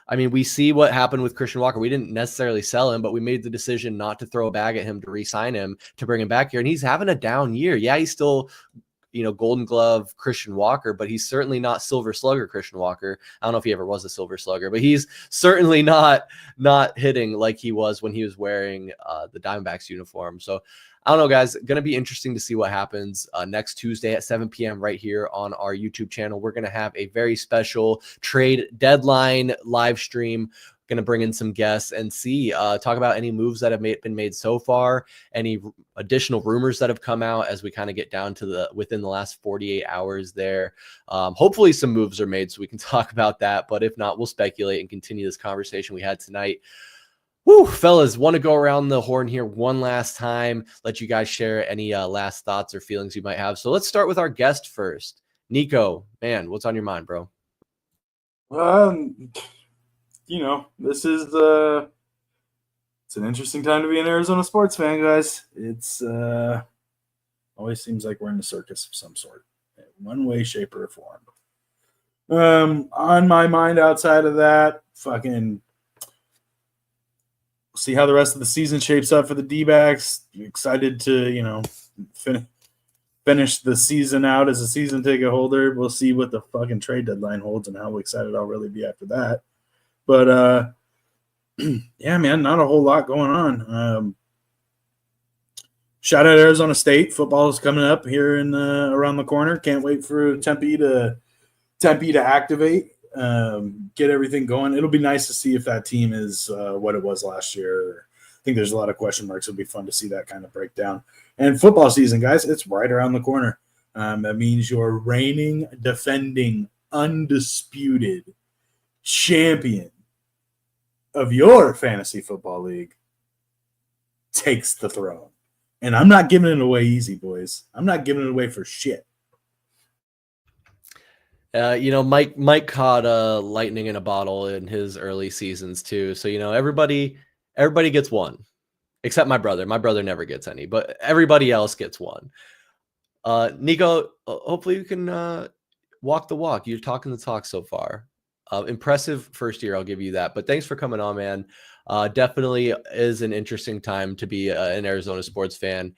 I mean, we see what happened with Christian Walker. We didn't necessarily sell him, but we made the decision not to throw a bag at him, to re-sign him, to bring him back here. And he's having a down year. Yeah, he's still, Golden Glove Christian Walker, but he's certainly not Silver Slugger Christian Walker. I don't know if he ever was a Silver Slugger, but he's certainly not hitting like he was when he was wearing the Diamondbacks uniform. So I don't know, guys. Going to be interesting to see what happens next Tuesday at 7 p.m. right here on our YouTube channel. We're going to have a very special trade deadline live stream. Going to bring in some guests and talk about any moves that have been made so far, any additional rumors that have come out as we kind of get down to within the last 48 hours there. Hopefully some moves are made so we can talk about that, but if not, we'll speculate and continue this conversation we had tonight. Woo, fellas, want to go around the horn here one last time, let you guys share any last thoughts or feelings you might have. So let's start with our guest first. Niko, man, what's on your mind, bro? This is it's an interesting time to be an Arizona sports fan, guys. It's always seems like we're in a circus of some sort, in one way, shape, or form. On my mind outside of that, fucking see how the rest of the season shapes up for the Dbacks. Excited to, finish the season out as a season ticket holder. We'll see what the fucking trade deadline holds and how excited I'll really be after that. But, yeah, man, not a whole lot going on. Shout out Arizona State. Football is coming up here in around the corner. Can't wait for Tempe to activate, get everything going. It'll be nice to see if that team is what it was last year. I think there's a lot of question marks. It'll be fun to see that kind of breakdown. And football season, guys, it's right around the corner. That means your reigning, defending, undisputed champion of your fantasy football league takes the throne. And I'm not giving it away easy, boys. I'm not giving it away for shit. Mike caught lightning in a bottle in his early seasons too. So, everybody gets one, except my brother. My brother never gets any, but everybody else gets one. Niko, hopefully you can walk the walk. You're talking the talk so far. Impressive first year, I'll give you that. But thanks for coming on, man. Definitely is an interesting time to be an Arizona sports fan.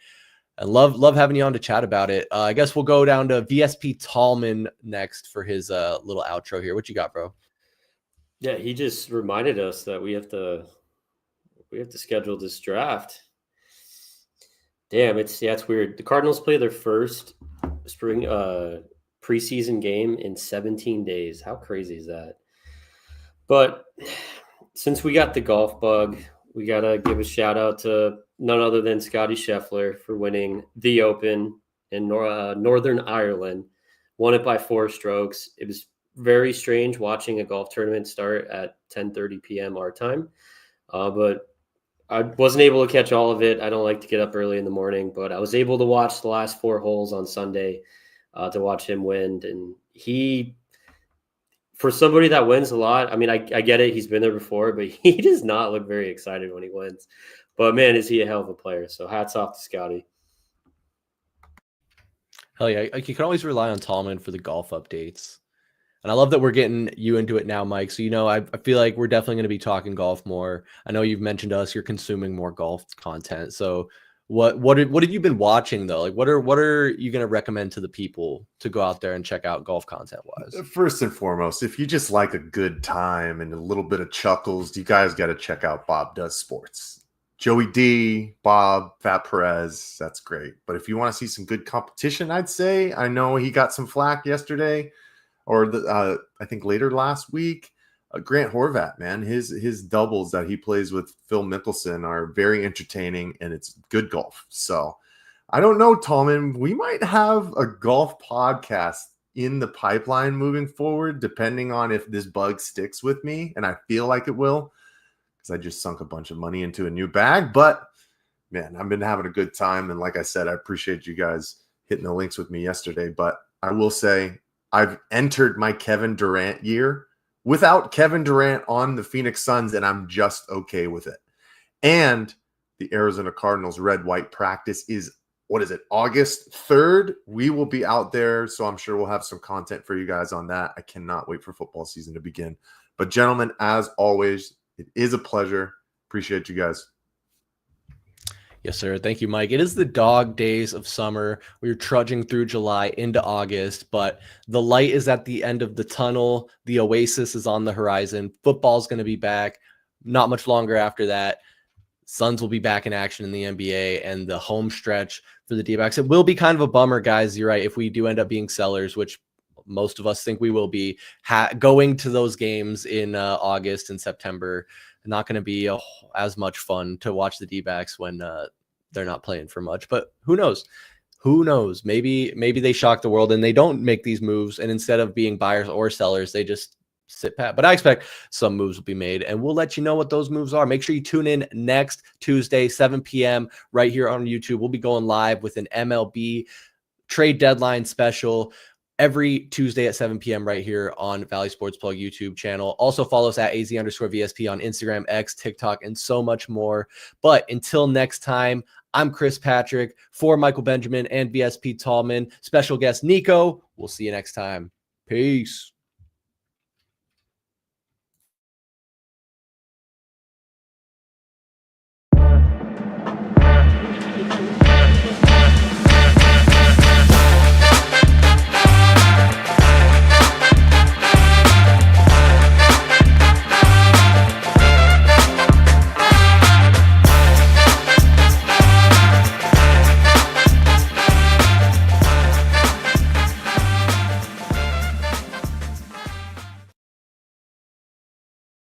And love having you on to chat about it. I guess we'll go down to VSP Tallman next for his little outro here. What you got, bro? Yeah, he just reminded us that we have to schedule this draft. Damn, it's weird. The Cardinals play their first spring preseason game in 17 days. How crazy is that? But since we got the golf bug, we got to give a shout out to none other than Scotty Scheffler for winning the Open in Northern Ireland. Won it by 4 strokes. It was very strange watching a golf tournament start at 10:30 p.m. our time. But I wasn't able to catch all of it. I don't like to get up early in the morning, but I was able to watch the last 4 holes on Sunday to watch him win. And for somebody that wins a lot, I mean, I get it. He's been there before, but he does not look very excited when he wins. But, man, is he a hell of a player. So hats off to Scotty. Hell yeah. You can always rely on Tallman for the golf updates. And I love that we're getting you into it now, Mike. So, I feel like we're definitely going to be talking golf more. I know you've mentioned to us you're consuming more golf content. So what have you been watching, though? Like, what are you going to recommend to the people to go out there and check out golf content-wise? First and foremost, if you just like a good time and a little bit of chuckles, you guys got to check out Bob Does Sports. Joey D, Bob, Fat Perez, that's great. But if you want to see some good competition, I'd say, I know he got some flack yesterday, or I think later last week. Grant Horvat, man, his doubles that he plays with Phil Mickelson are very entertaining, and it's good golf. So I don't know, Tallman, we might have a golf podcast in the pipeline moving forward, depending on if this bug sticks with me, and I feel like it will, because I just sunk a bunch of money into a new bag. But man, I've been having a good time, and like I said, I appreciate you guys hitting the links with me yesterday. But I will say I've entered my Kevin Durant year without Kevin Durant on the Phoenix Suns, and I'm just okay with it. And the Arizona Cardinals red-white practice is, August 3rd? We will be out there, so I'm sure we'll have some content for you guys on that. I cannot wait for football season to begin. But gentlemen, as always, it is a pleasure. Appreciate you guys. Yes, sir. Thank you, Mike. It is the dog days of summer. We're trudging through July into August, but the light is at the end of the tunnel. The oasis is on the horizon. Football's going to be back. Not much longer after that. Suns will be back in action in the NBA, and the home stretch for the Dbacks. It will be kind of a bummer, guys. You're right. If we do end up being sellers, which most of us think we will be, going to those games in August and September, not going to be as much fun to watch the Dbacks when they're not playing for much. But who knows? Who knows? Maybe they shock the world and they don't make these moves, and instead of being buyers or sellers, they just sit pat. But I expect some moves will be made, and we'll let you know what those moves are. Make sure you tune in next Tuesday, 7 p.m. right here on YouTube. We'll be going live with an MLB trade deadline special every Tuesday at 7 p.m. right here on Valley Sports Plug YouTube channel. Also follow us at AZ_VSP on Instagram, X, TikTok, and so much more. But until next time, I'm Chris Patrick for Michael Benjamin and VSP Tallman. Special guest Niko. We'll see you next time. Peace.